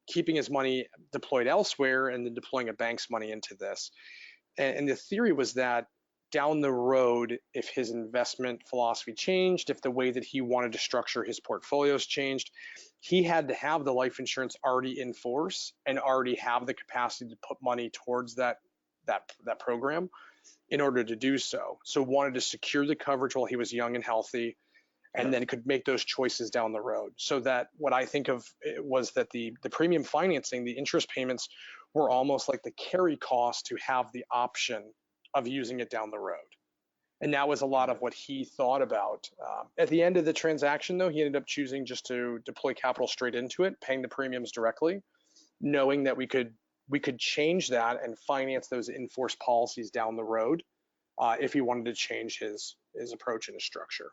keeping his money deployed elsewhere and then deploying a bank's money into this. And the theory was that down the road, if his investment philosophy changed, if the way that he wanted to structure his portfolios changed, he had to have the life insurance already in force and already have the capacity to put money towards that program in order to do so. So wanted to secure the coverage while he was young and healthy, and then could make those choices down the road. So that what I think of was that the premium financing, the interest payments, were almost like the carry cost to have the option of using it down the road. And that was a lot of what he thought about. At the end of the transaction, though, he ended up choosing just to deploy capital straight into it, paying the premiums directly, knowing that we could change that and finance those in-force policies down the road if he wanted to change his approach and his structure.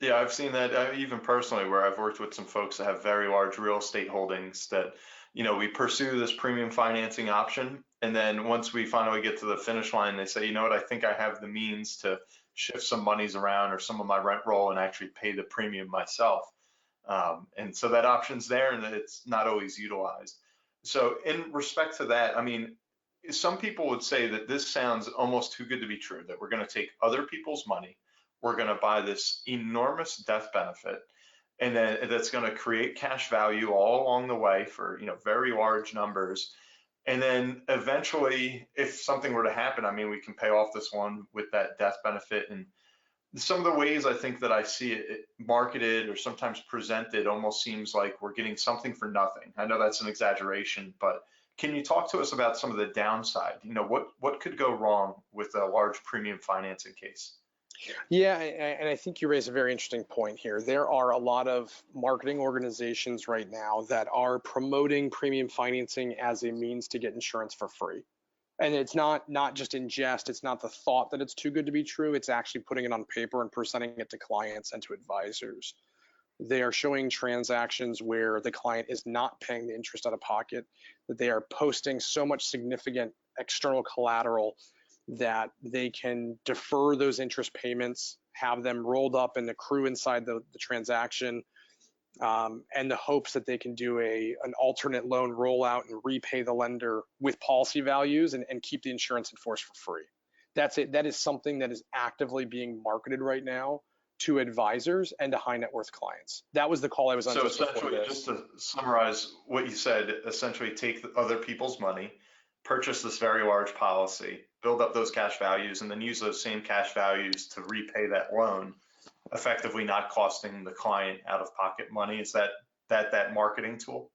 Yeah, I've seen that even personally, where I've worked with some folks that have very large real estate holdings that, we pursue this premium financing option. And then once we finally get to the finish line, they say, you know what, I think I have the means to shift some monies around or some of my rent roll and actually pay the premium myself. And so that option's there, and it's not always utilized. So in respect to that, I mean, some people would say that this sounds almost too good to be true, that we're going to take other people's money, we're going to buy this enormous death benefit, and then that's going to create cash value all along the way for, very large numbers. And then eventually, if something were to happen, I mean, we can pay off this one with that death benefit. And some of the ways I think that I see it marketed or sometimes presented almost seems like we're getting something for nothing. I know that's an exaggeration, but Can you talk to us about some of the downside? What could go wrong with a large premium financing case? Yeah, and I think you raise a very interesting point here. There are a lot of marketing organizations right now that are promoting premium financing as a means to get insurance for free. And it's not just in jest, it's not the thought that it's too good to be true, it's actually putting it on paper and presenting it to clients and to advisors. They are showing transactions where the client is not paying the interest out of pocket, that they are posting so much significant external collateral that they can defer those interest payments, have them rolled up and accrue inside the transaction, and the hopes that they can do an alternate loan rollout and repay the lender with policy values and keep the insurance in force for free. That's it. That is something that is actively being marketed right now to advisors and to high net worth clients. That was the call I was on So just before essentially, this. just to summarize what you said, essentially take other people's money, purchase this very large policy, build up those cash values, and then use those same cash values to repay that loan, effectively not costing the client out of pocket money. Is that marketing tool?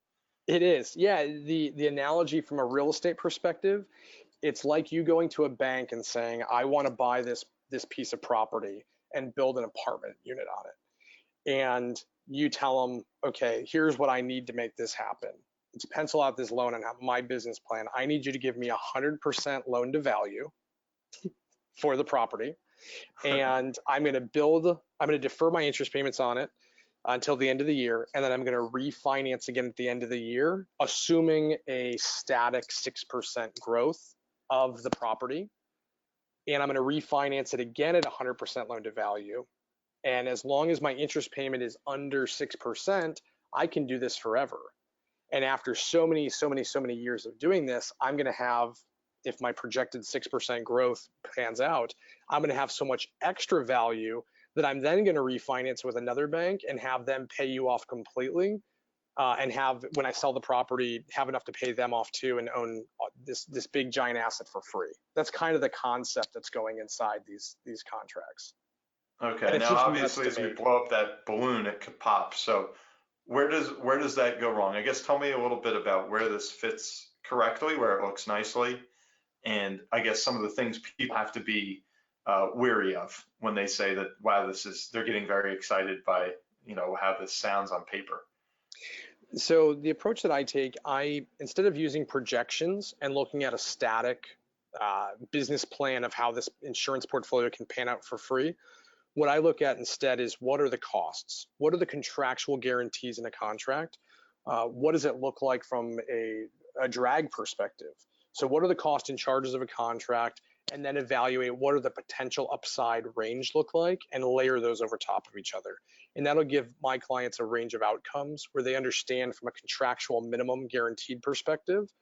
It is. Yeah, the analogy from a real estate perspective, it's like you going to a bank and saying, I want to buy this piece of property and build an apartment unit on it. And you tell them, okay, here's what I need to make this happen. Let's pencil out this loan and have my business plan. I need you to give me 100% loan to value for the property. And I'm going to defer my interest payments on it until the end of the year. And then I'm going to refinance again at the end of the year, assuming a static 6% growth of the property. And I'm going to refinance it again at 100% loan to value. And as long as my interest payment is under 6%, I can do this forever. And after so many years of doing this, I'm going to have, if my projected 6% growth pans out, I'm going to have so much extra value that I'm then going to refinance with another bank and have them pay you off completely, and have, when I sell the property, have enough to pay them off too and own this big giant asset for free. That's kind of the concept that's going inside these contracts. And Okay. it Now, seems nuts obviously, to as we me. blow up that balloon, it could pop. So where does that go wrong? I guess tell me a little bit about where this fits correctly, where it looks nicely, and I guess some of the things people have to be weary of when they say that, wow, they're getting very excited by, how this sounds on paper. So the approach that I take, instead of using projections and looking at a static business plan of how this insurance portfolio can pan out for free, what I look at instead is, what are the costs? What are the contractual guarantees in a contract? What does it look like from a drag perspective? So what are the costs and charges of a contract? And then evaluate what are the potential upside range look like and layer those over top of each other. And that'll give my clients a range of outcomes where they understand from a contractual minimum guaranteed perspective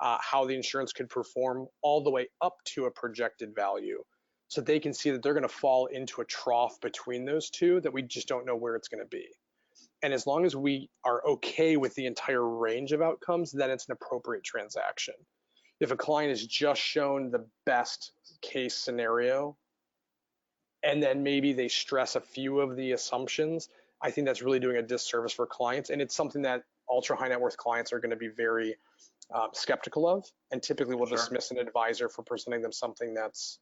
how the insurance could perform all the way up to a projected value. So they can see that they're going to fall into a trough between those two that we just don't know where it's going to be. And as long as we are okay with the entire range of outcomes, then it's an appropriate transaction. If a client is just shown the best case scenario, and then maybe they stress a few of the assumptions, I think that's really doing a disservice for clients. And it's something that ultra high net worth clients are going to be very skeptical of, and typically will Sure. dismiss an advisor for presenting them something that's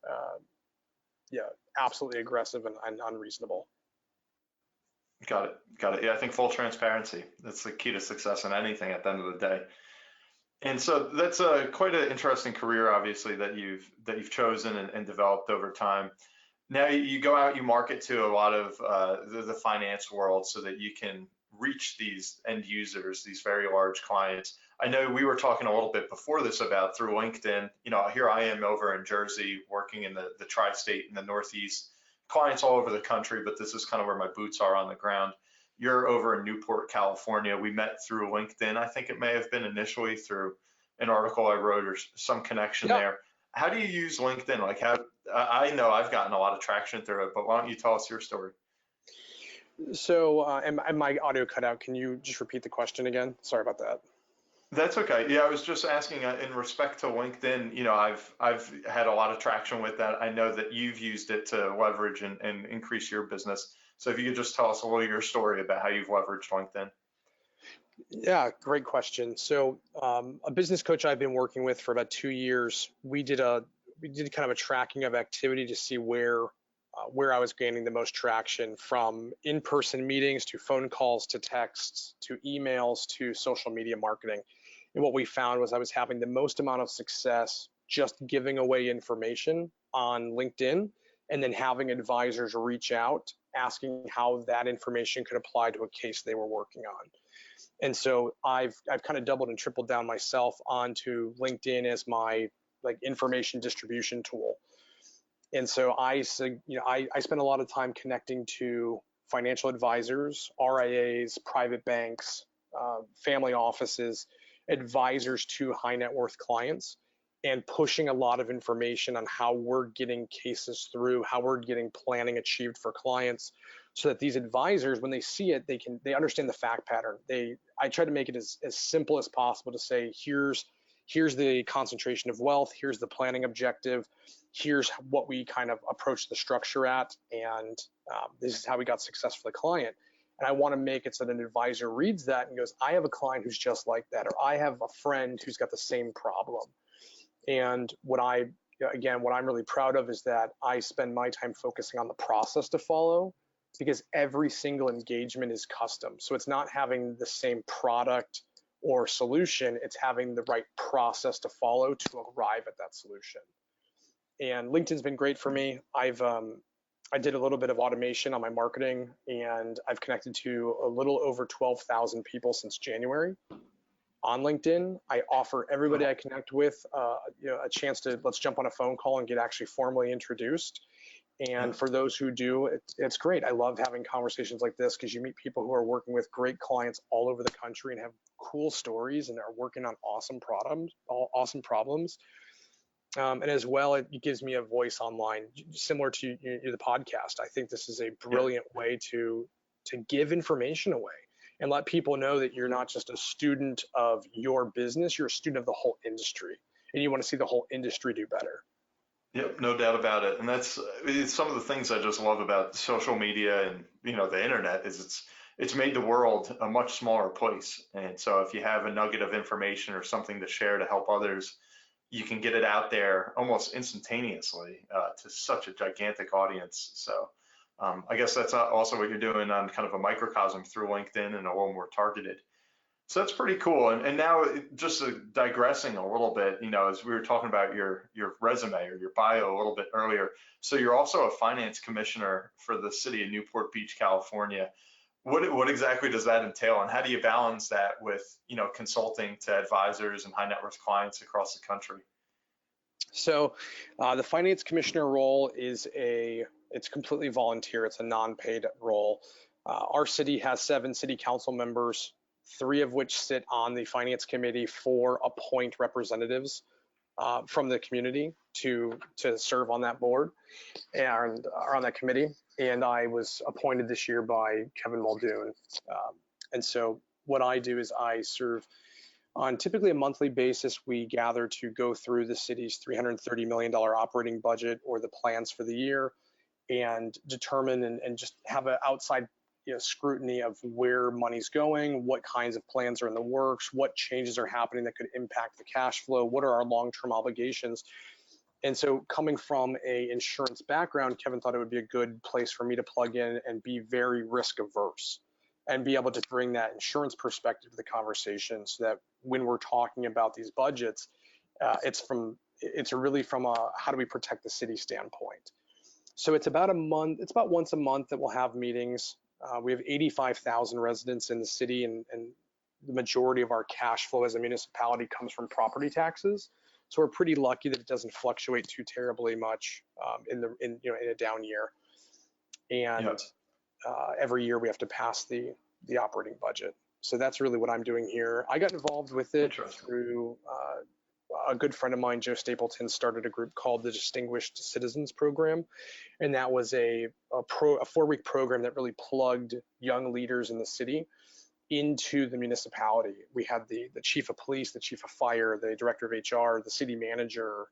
absolutely aggressive and unreasonable. Got it. Got it. Yeah, I think full transparency. That's the key to success in anything at the end of the day. And so that's quite an interesting career, obviously, that you've chosen and developed over time. Now you go out, you market to a lot of the finance world so that you can reach these end users, these very large clients. I know we were talking a little bit before this about through LinkedIn. Here I am over in Jersey working in the tri-state in the Northeast, clients all over the country, but this is kind of where my boots are on the ground. You're over in Newport, California. We met through LinkedIn. I think it may have been initially through an article I wrote or some connection Yeah. there. How do you use LinkedIn? Like, I know I've gotten a lot of traction through it, but why don't you tell us your story? So, and my audio cut out. Can you just repeat the question again? Sorry about that. That's okay. Yeah, I was just asking in respect to LinkedIn. I've had a lot of traction with that. I know that you've used it to leverage and increase your business. So if you could just tell us a little of your story about how you've leveraged LinkedIn. Yeah, great question. So, a business coach I've been working with for about 2 years, we did kind of a tracking of activity to see where I was gaining the most traction, from in-person meetings to phone calls to texts to emails to social media marketing. And what we found was I was having the most amount of success just giving away information on LinkedIn, and then having advisors reach out asking how that information could apply to a case they were working on. And so I've kind of doubled and tripled down myself onto LinkedIn as my like information distribution tool. And so I spend a lot of time connecting to financial advisors, RIAs, private banks, family offices, advisors to high net worth clients, and pushing a lot of information on how we're getting cases through, how we're getting planning achieved for clients, so that these advisors, when they see it, they understand the fact pattern. I try to make it as simple as possible to say, here's the concentration of wealth, here's the planning objective, here's what we kind of approach the structure at, and this is how we got success for the client. And I want to make it so that an advisor reads that and goes, I have a client who's just like that, or I have a friend who's got the same problem. And what I'm really proud of is that I spend my time focusing on the process to follow, because every single engagement is custom. So it's not having the same product or solution, it's having the right process to follow to arrive at that solution. And LinkedIn's been great for me. I did a little bit of automation on my marketing, and I've connected to a little over 12,000 people since January on LinkedIn. I offer everybody I connect with, a chance to let's jump on a phone call and get actually formally introduced. And for those who do, it's great. I love having conversations like this, because you meet people who are working with great clients all over the country and have cool stories and are working on awesome problems. And as well, it gives me a voice online, similar to the podcast. I think this is a brilliant way to give information away and let people know that you're not just a student of your business, you're a student of the whole industry, and you want to see the whole industry do better. Yep, no doubt about it. And it's some of the things I just love about social media and the internet is it's made the world a much smaller place. And so if you have a nugget of information or something to share to help others, you can get it out there almost instantaneously to such a gigantic audience. So I guess that's also what you're doing on kind of a microcosm through LinkedIn and a little more targeted. So that's pretty cool. And now just digressing a little bit, as we were talking about your resume or your bio a little bit earlier. So you're also a finance commissioner for the city of Newport Beach, California. What exactly does that entail, and how do you balance that with, consulting to advisors and high net worth clients across the country? So the finance commissioner role it's completely volunteer. It's a non-paid role. Our city has 7 city council members, 3 of which sit on the finance committee, 4 appoint representatives from the community to serve on that board and are on that committee. And I was appointed this year by Kevin Muldoon. And so what I do is I serve on typically a monthly basis. We gather to go through the city's $330 million operating budget or the plans for the year, and determine and just have an outside scrutiny of where money's going, what kinds of plans are in the works, what changes are happening that could impact the cash flow, what are our long-term obligations. And so, coming from a insurance background, Kevin thought it would be a good place for me to plug in and be very risk averse and be able to bring that insurance perspective to the conversation, so that when we're talking about these budgets, it's really from a how do we protect the city standpoint. So it's about a month. It's about once a month that we'll have meetings. We have 85,000 residents in the city, and the majority of our cash flow as a municipality comes from property taxes. So we're pretty lucky that it doesn't fluctuate too terribly much in a down year. And every year we have to pass the operating budget. So that's really what I'm doing here. I got involved with it through a good friend of mine, Joe Stapleton, started a group called the Distinguished Citizens Program. And that was a 4-week program that really plugged young leaders in the city into the municipality. We had the chief of police, the chief of fire, the director of HR, the city manager,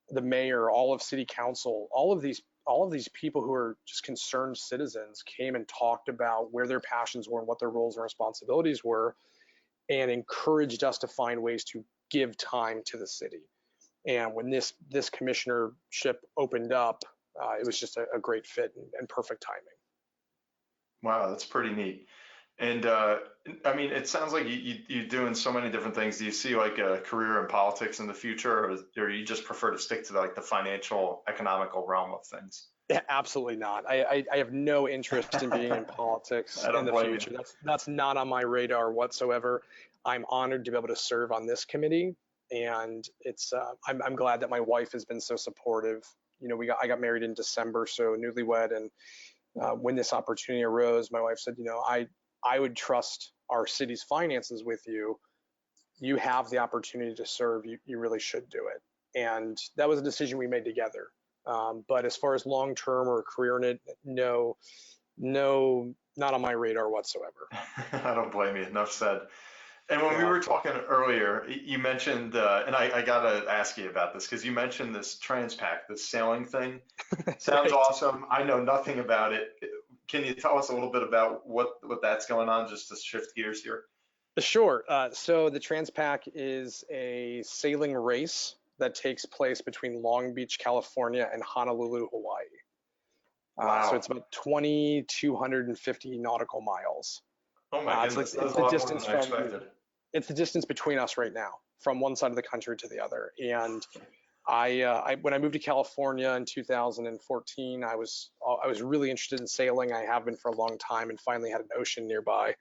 the mayor, all of city council. All of these all of these people who are just concerned citizens came and talked about where their passions were and what their roles and responsibilities were, and encouraged us to find ways to give time to the city. And when this commissionership opened up, it was just a great fit and perfect timing. Wow, that's pretty neat. And I mean, it sounds like you're doing so many different things. Do you see like a career in politics in the future, or you just prefer to stick to like the financial, economical realm of things? Yeah, absolutely not. I have no interest in being in politics I in don't the blame you. future. That's not on my radar whatsoever. I'm honored to be able to serve on this committee, and I'm glad that my wife has been so supportive. I got married in December, so newlywed, and when this opportunity arose, my wife said, I would trust our city's finances with you. You have the opportunity to serve. You really should do it. And that was a decision we made together. But as far as long term or a career in it, no, not on my radar whatsoever. I don't blame you. Enough said. And when we Yeah. were talking earlier, you mentioned, and I gotta ask you about this because you mentioned this Transpac, this sailing thing. Sounds Right. awesome. I know nothing about it. Can you tell us a little bit about what that's going on, just to shift gears here? Sure. So the Transpac is a sailing race that takes place between Long Beach, California, and Honolulu, Hawaii. So Wow. it's about 2,250 nautical miles. Oh my goodness, that's a lot more than I expected. It's the distance between us right now, from one side of the country to the other. And when I moved to California in 2014, I was really interested in sailing. I have been for a long time, and finally had an ocean nearby,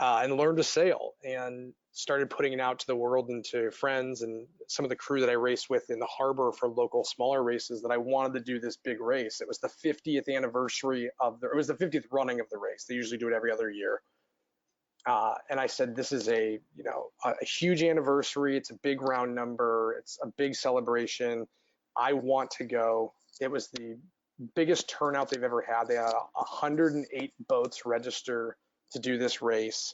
and learned to sail and started putting it out to the world and to friends and some of the crew that I raced with in the harbor for local smaller races, that I wanted to do this big race. It was the 50th anniversary it was the 50th running of the race. They usually do it every other year. And I said, this is a huge anniversary. It's a big round number. It's a big celebration. I want to go. It was the biggest turnout they've ever had. They had 108 boats register to do this race.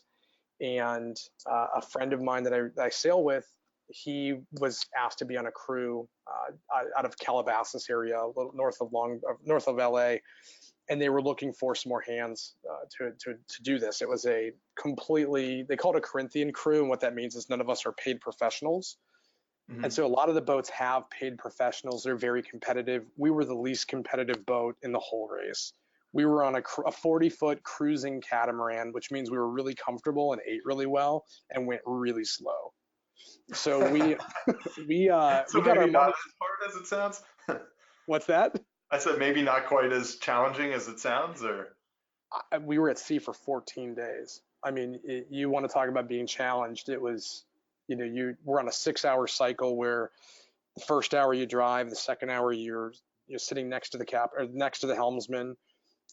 And a friend of mine that I sail with, he was asked to be on a crew out of Calabasas area, a little north of LA, and they were looking for some more hands to do this. It was they call it a Corinthian crew, and what that means is none of us are paid professionals. And so a lot of the boats have paid professionals. They're very competitive. We were the least competitive boat in the whole race. We were on a 40-foot cruising catamaran, which means we were really comfortable and ate really well and went really slow. So we So got our maybe not money. as hard as it sounds. What's that? I said maybe not quite as challenging as it sounds, or We were at sea for 14 days. I mean, you want to talk about being challenged. It was, we're on a 6-hour cycle where the first hour you drive, the second hour you're sitting next to next to the helmsman.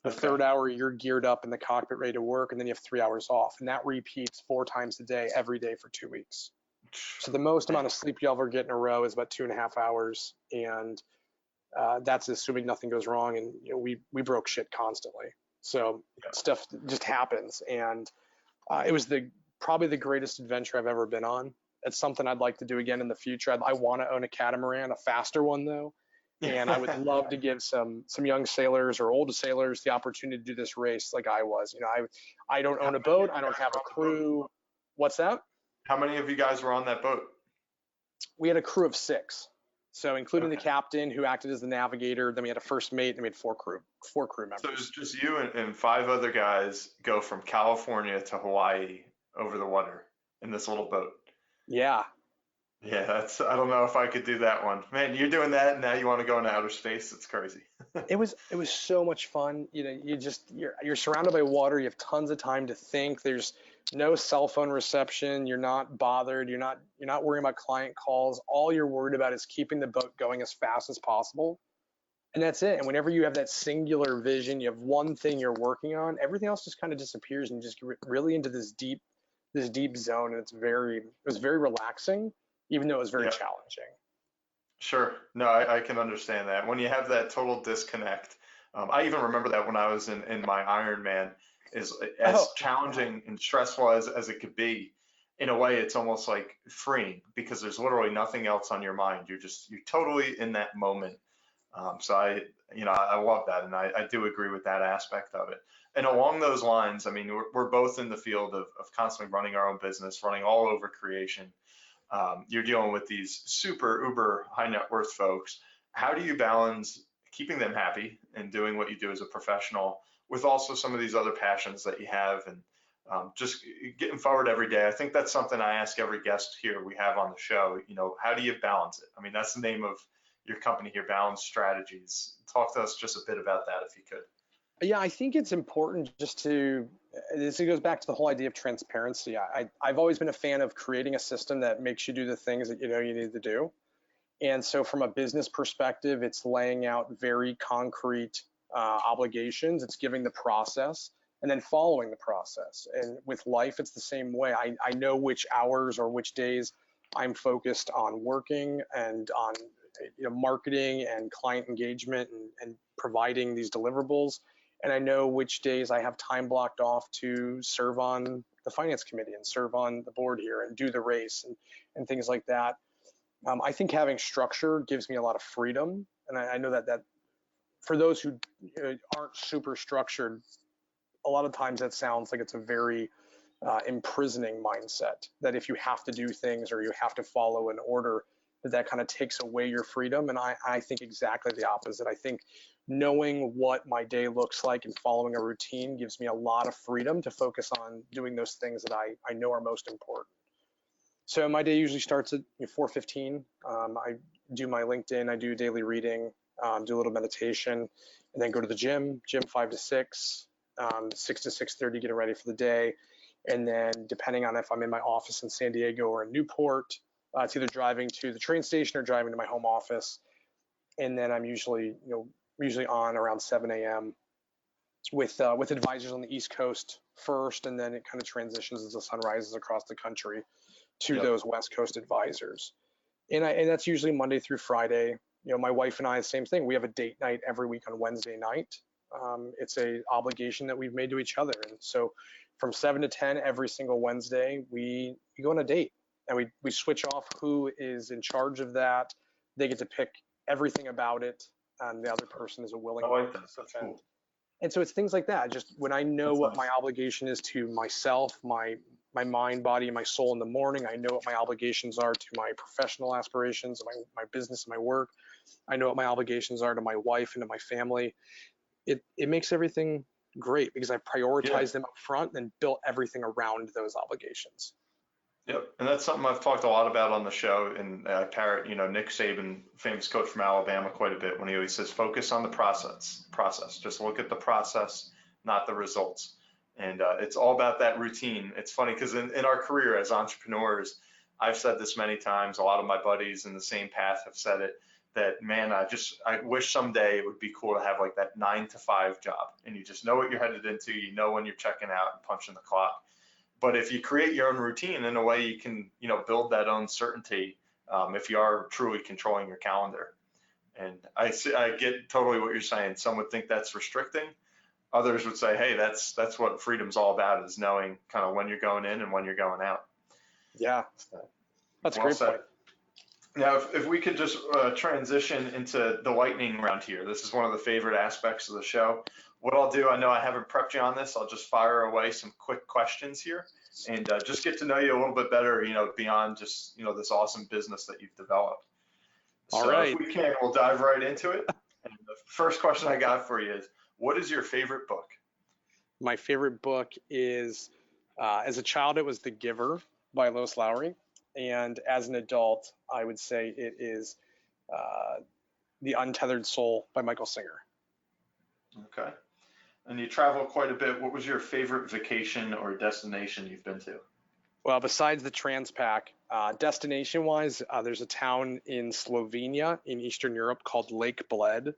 The okay. third hour you're geared up in the cockpit ready to work, and then you have 3 hours off, and that repeats 4 times a day, every day for 2 weeks. So the most amount of sleep you'll ever get in a row is about 2.5 hours, and that's assuming nothing goes wrong. And we broke shit constantly, so stuff just happens. And it was probably the greatest adventure I've ever been on. It's something I'd like to do again in the future. I want to own a catamaran, a faster one though. And I would love to give some young sailors or old sailors the opportunity to do this race like I was. I don't own a boat. I don't have a crew. What's that? How many of you guys were on that boat? We had a crew of 6. So including the Okay. captain who acted as the navigator, then we had a first mate, and we had 4 crew members. So it was just you and 5 other guys go from California to Hawaii over the water in this little boat. Yeah. Yeah, I don't know if I could do that one. Man, you're doing that and now you want to go into outer space. It's crazy. It was so much fun. You're surrounded by water. You have tons of time to think. There's no cell phone reception. You're not bothered. You're not worrying about client calls. All you're worried about is keeping the boat going as fast as possible. And that's it. And whenever you have that singular vision, you have one thing you're working on, everything else just kind of disappears, and you just get really into this deep zone. And it was very relaxing, even though it was very Yeah, challenging. sure. No, I can understand that. When you have that total disconnect, I even remember that when I was in my Ironman, is Oh, as challenging and stressful as it could be. In a way, it's almost like freeing because there's literally nothing else on your mind. You're totally in that moment. So I love that, and I do agree with that aspect of it. And along those lines, I mean, we're both in the field of constantly running our own business, running all over creation. You're dealing with these super uber high net worth folks. How do you balance keeping them happy and doing what you do as a professional with also some of these other passions that you have, and just getting forward every day? I think that's something I ask every guest here we have on the show. How do you balance it? I mean, that's the name of your company here, Balance Strategies. Talk to us just a bit about that if you could. Yeah, I think it's important just to, this goes back to the whole idea of transparency. I've always been a fan of creating a system that makes you do the things that you know you need to do. And so from a business perspective, it's laying out very concrete obligations. It's giving the process and then following the process. And with life, it's the same way. I know which hours or which days I'm focused on working and on marketing and client engagement and providing these deliverables. And I know which days I have time blocked off to serve on the finance committee and serve on the board here and do the race and things like that. I think having structure gives me a lot of freedom. And I know that for those who aren't super structured, a lot of times that sounds like it's a very imprisoning mindset, that if you have to do things or you have to follow an order, that kind of takes away your freedom. And I think exactly the opposite. I think knowing what my day looks like and following a routine gives me a lot of freedom to focus on doing those things that I know are most important. So my day usually starts at 4:15. I do my LinkedIn, I do daily reading, do a little meditation, and then go to the gym 5 to 6, 6 to 6:30, getting ready for the day. And then depending on if I'm in my office in San Diego or in Newport, it's either driving to the train station or driving to my home office. And then I'm usually on around 7 a.m. with advisors on the East Coast first, and then it kind of transitions as the sun rises across the country to Yep. those West Coast advisors. And that's usually Monday through Friday. My wife and I, same thing. We have a date night every week on Wednesday night. It's a obligation that we've made to each other. And so from 7 to 10 every single Wednesday, we go on a date, and we switch off who is in charge of that. They get to pick everything about it, and the other person is a willing I like that. That's participant. cool. And so it's things like that. Just when I know That's what nice. my obligation is to myself, my mind, body, and my soul in the morning, I know what my obligations are to my professional aspirations, my business, and my work. I know what my obligations are to my wife and to my family. It makes everything great because I prioritize them up front and built everything around those obligations. Yep, and that's something I've talked a lot about on the show, and I parrot, Nick Saban, famous coach from Alabama, quite a bit when he always says, "Focus on the process. Process. Just look at the process, not the results." And it's all about that routine. It's funny because in our career as entrepreneurs, I've said this many times. A lot of my buddies in the same path have said it. That man, I wish someday it would be cool to have like that 9 to 5 job, and you just know what you're headed into. You know when you're checking out and punching the clock. But if you create your own routine in a way, you can build that own certainty, if you are truly controlling your calendar. And I get totally what you're saying. Some would think that's restricting. Others would say, hey, that's what freedom's all about, is knowing kind of when you're going in and when you're going out. Yeah, So, that's a well great said. point. Now, if we could just transition into the lightning round here. This is one of the favorite aspects of the show. What I'll do, I know I haven't prepped you on this. I'll just fire away some quick questions here and just get to know you a little bit better, beyond just, this awesome business that you've developed. All So right. if we can, we'll dive right into it. And the first question I got for you is, what is your favorite book? My favorite book is, as a child, it was The Giver by Lois Lowry. And as an adult, I would say it is The Untethered Soul by Michael Singer. Okay. And you travel quite a bit. What was your favorite vacation or destination you've been to? Well, besides the Transpac, destination-wise, there's a town in Slovenia in Eastern Europe called Lake Bled,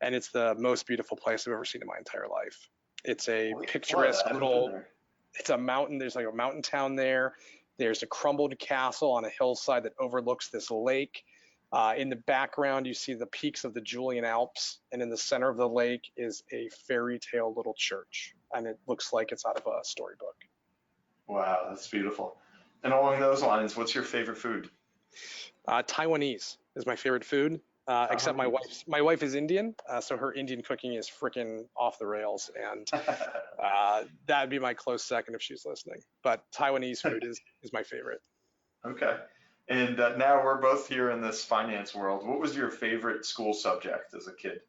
and it's the most beautiful place I've ever seen in my entire life. It's a picturesque it's a mountain. There's like a mountain town there. There's a crumbled castle on a hillside that overlooks this lake. In the background, you see the peaks of the Julian Alps, and in the center of the lake is a fairy tale little church, and it looks like it's out of a storybook. Wow, that's beautiful. And along those lines, what's your favorite food? Taiwanese is my favorite food. Except my wife is Indian, so her Indian cooking is freaking off the rails, and that'd be my close second if she's listening. But Taiwanese food is my favorite. Okay. And now we're both here in this finance world. What was your favorite school subject as a kid?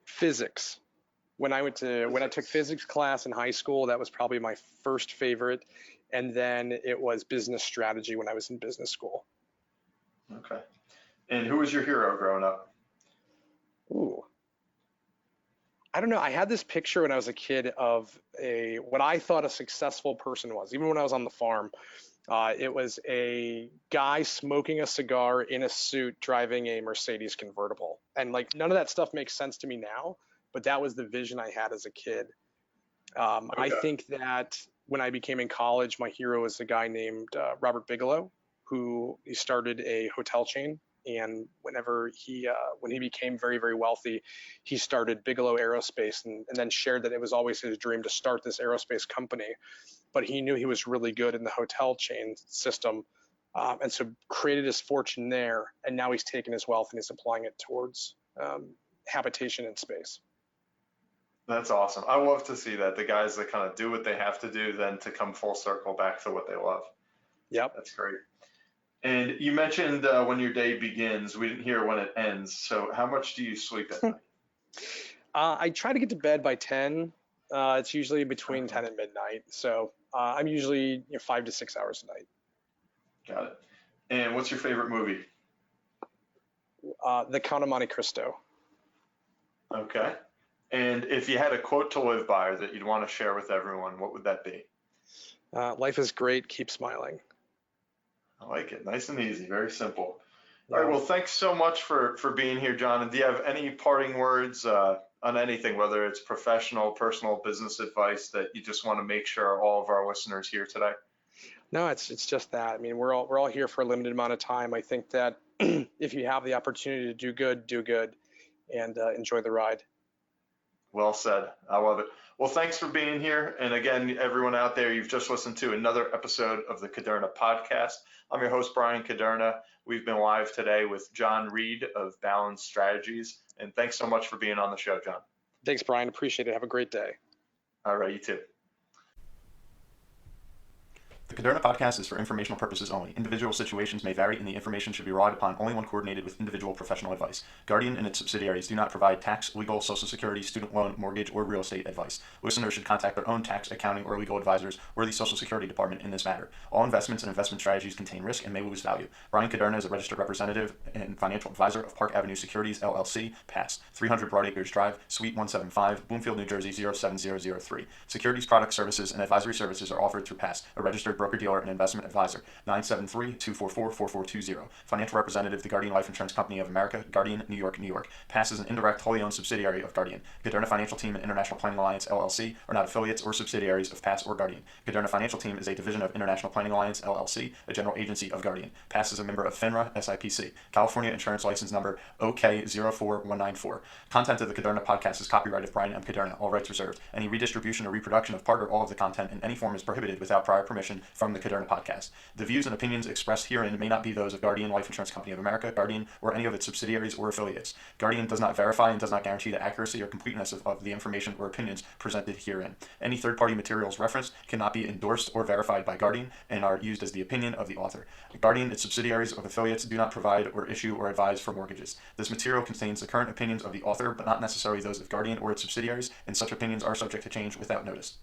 Physics. When I took physics class in high school, that was probably my first favorite, and then it was business strategy when I was in business school. Okay. And who was your hero growing up? Ooh. I don't know. I had this picture when I was a kid of what I thought a successful person was, even when I was on the farm. It was a guy smoking a cigar in a suit driving a Mercedes convertible. And like none of that stuff makes sense to me now, but that was the vision I had as a kid. I think that when I became in college, my hero was a guy named Robert Bigelow, who he started a hotel chain. And when he became very, very wealthy, he started Bigelow Aerospace and then shared that it was always his dream to start this aerospace company. But he knew he was really good in the hotel chain system. And so created his fortune there. And now he's taken his wealth and he's applying it towards habitation in space. That's awesome. I love to see that. The guys that kind of do what they have to do, then to come full circle back to what they love. Yep. That's great. And you mentioned when your day begins, we didn't hear when it ends. So how much do you sleep at night? I try to get to bed by 10. It's usually between 10 and midnight. So I'm usually 5 to 6 hours a night. Got it. And what's your favorite movie? The Count of Monte Cristo. Okay. And if you had a quote to live by that you'd want to share with everyone, what would that be? Life is great. Keep smiling. I like it. Nice and easy. Very simple. Yeah. All right. Well, thanks so much for being here, John. And do you have any parting words on anything, whether it's professional, personal, business advice that you just want to make sure all of our listeners hear today? No, it's just that. I mean, we're all here for a limited amount of time. I think that if you have the opportunity to do good, and enjoy the ride. Well said. I love it. Well, thanks for being here. And again, everyone out there, you've just listened to another episode of the Caderna podcast. I'm your host, Brian Caderna. We've been live today with John Reed of Balance Strategies. And thanks so much for being on the show, John. Thanks, Brian. Appreciate it. Have a great day. All right, you too. The Caderna podcast is for informational purposes only. Individual situations may vary, and the information should be relied upon only when coordinated with individual professional advice. Guardian and its subsidiaries do not provide tax, legal, Social Security, student loan, mortgage, or real estate advice. Listeners should contact their own tax, accounting, or legal advisors or the Social Security Department in this matter. All investments and investment strategies contain risk and may lose value. Brian Caderna is a registered representative and financial advisor of Park Avenue Securities, LLC, Pass, 300 Broadacres Drive, Suite 175, Bloomfield, New Jersey 07003. Securities, products, services, and advisory services are offered through Pass, a registered broker-dealer and investment advisor. 973-244-4420. Financial representative, the Guardian Life Insurance Company of America, Guardian, New York, New York. Pass is an indirect, wholly owned subsidiary of Guardian. Caderna Financial Team and International Planning Alliance, LLC, are not affiliates or subsidiaries of Pass or Guardian. Caderna Financial Team is a division of International Planning Alliance, LLC, a general agency of Guardian. Pass is a member of FINRA, SIPC. California Insurance License Number OK04194. Content of the Caderna podcast is copyright of Brian M. Caderna, all rights reserved. Any redistribution or reproduction of part or all of the content in any form is prohibited without prior permission from the Caderna podcast. The views and opinions expressed herein may not be those of Guardian Life Insurance Company of America, Guardian, or any of its subsidiaries or affiliates. Guardian does not verify and does not guarantee the accuracy or completeness of the information or opinions presented herein. Any third-party materials referenced cannot be endorsed or verified by Guardian and are used as the opinion of the author. Guardian, its subsidiaries, or affiliates do not provide or issue or advise for mortgages. This material contains the current opinions of the author, but not necessarily those of Guardian or its subsidiaries, and such opinions are subject to change without notice.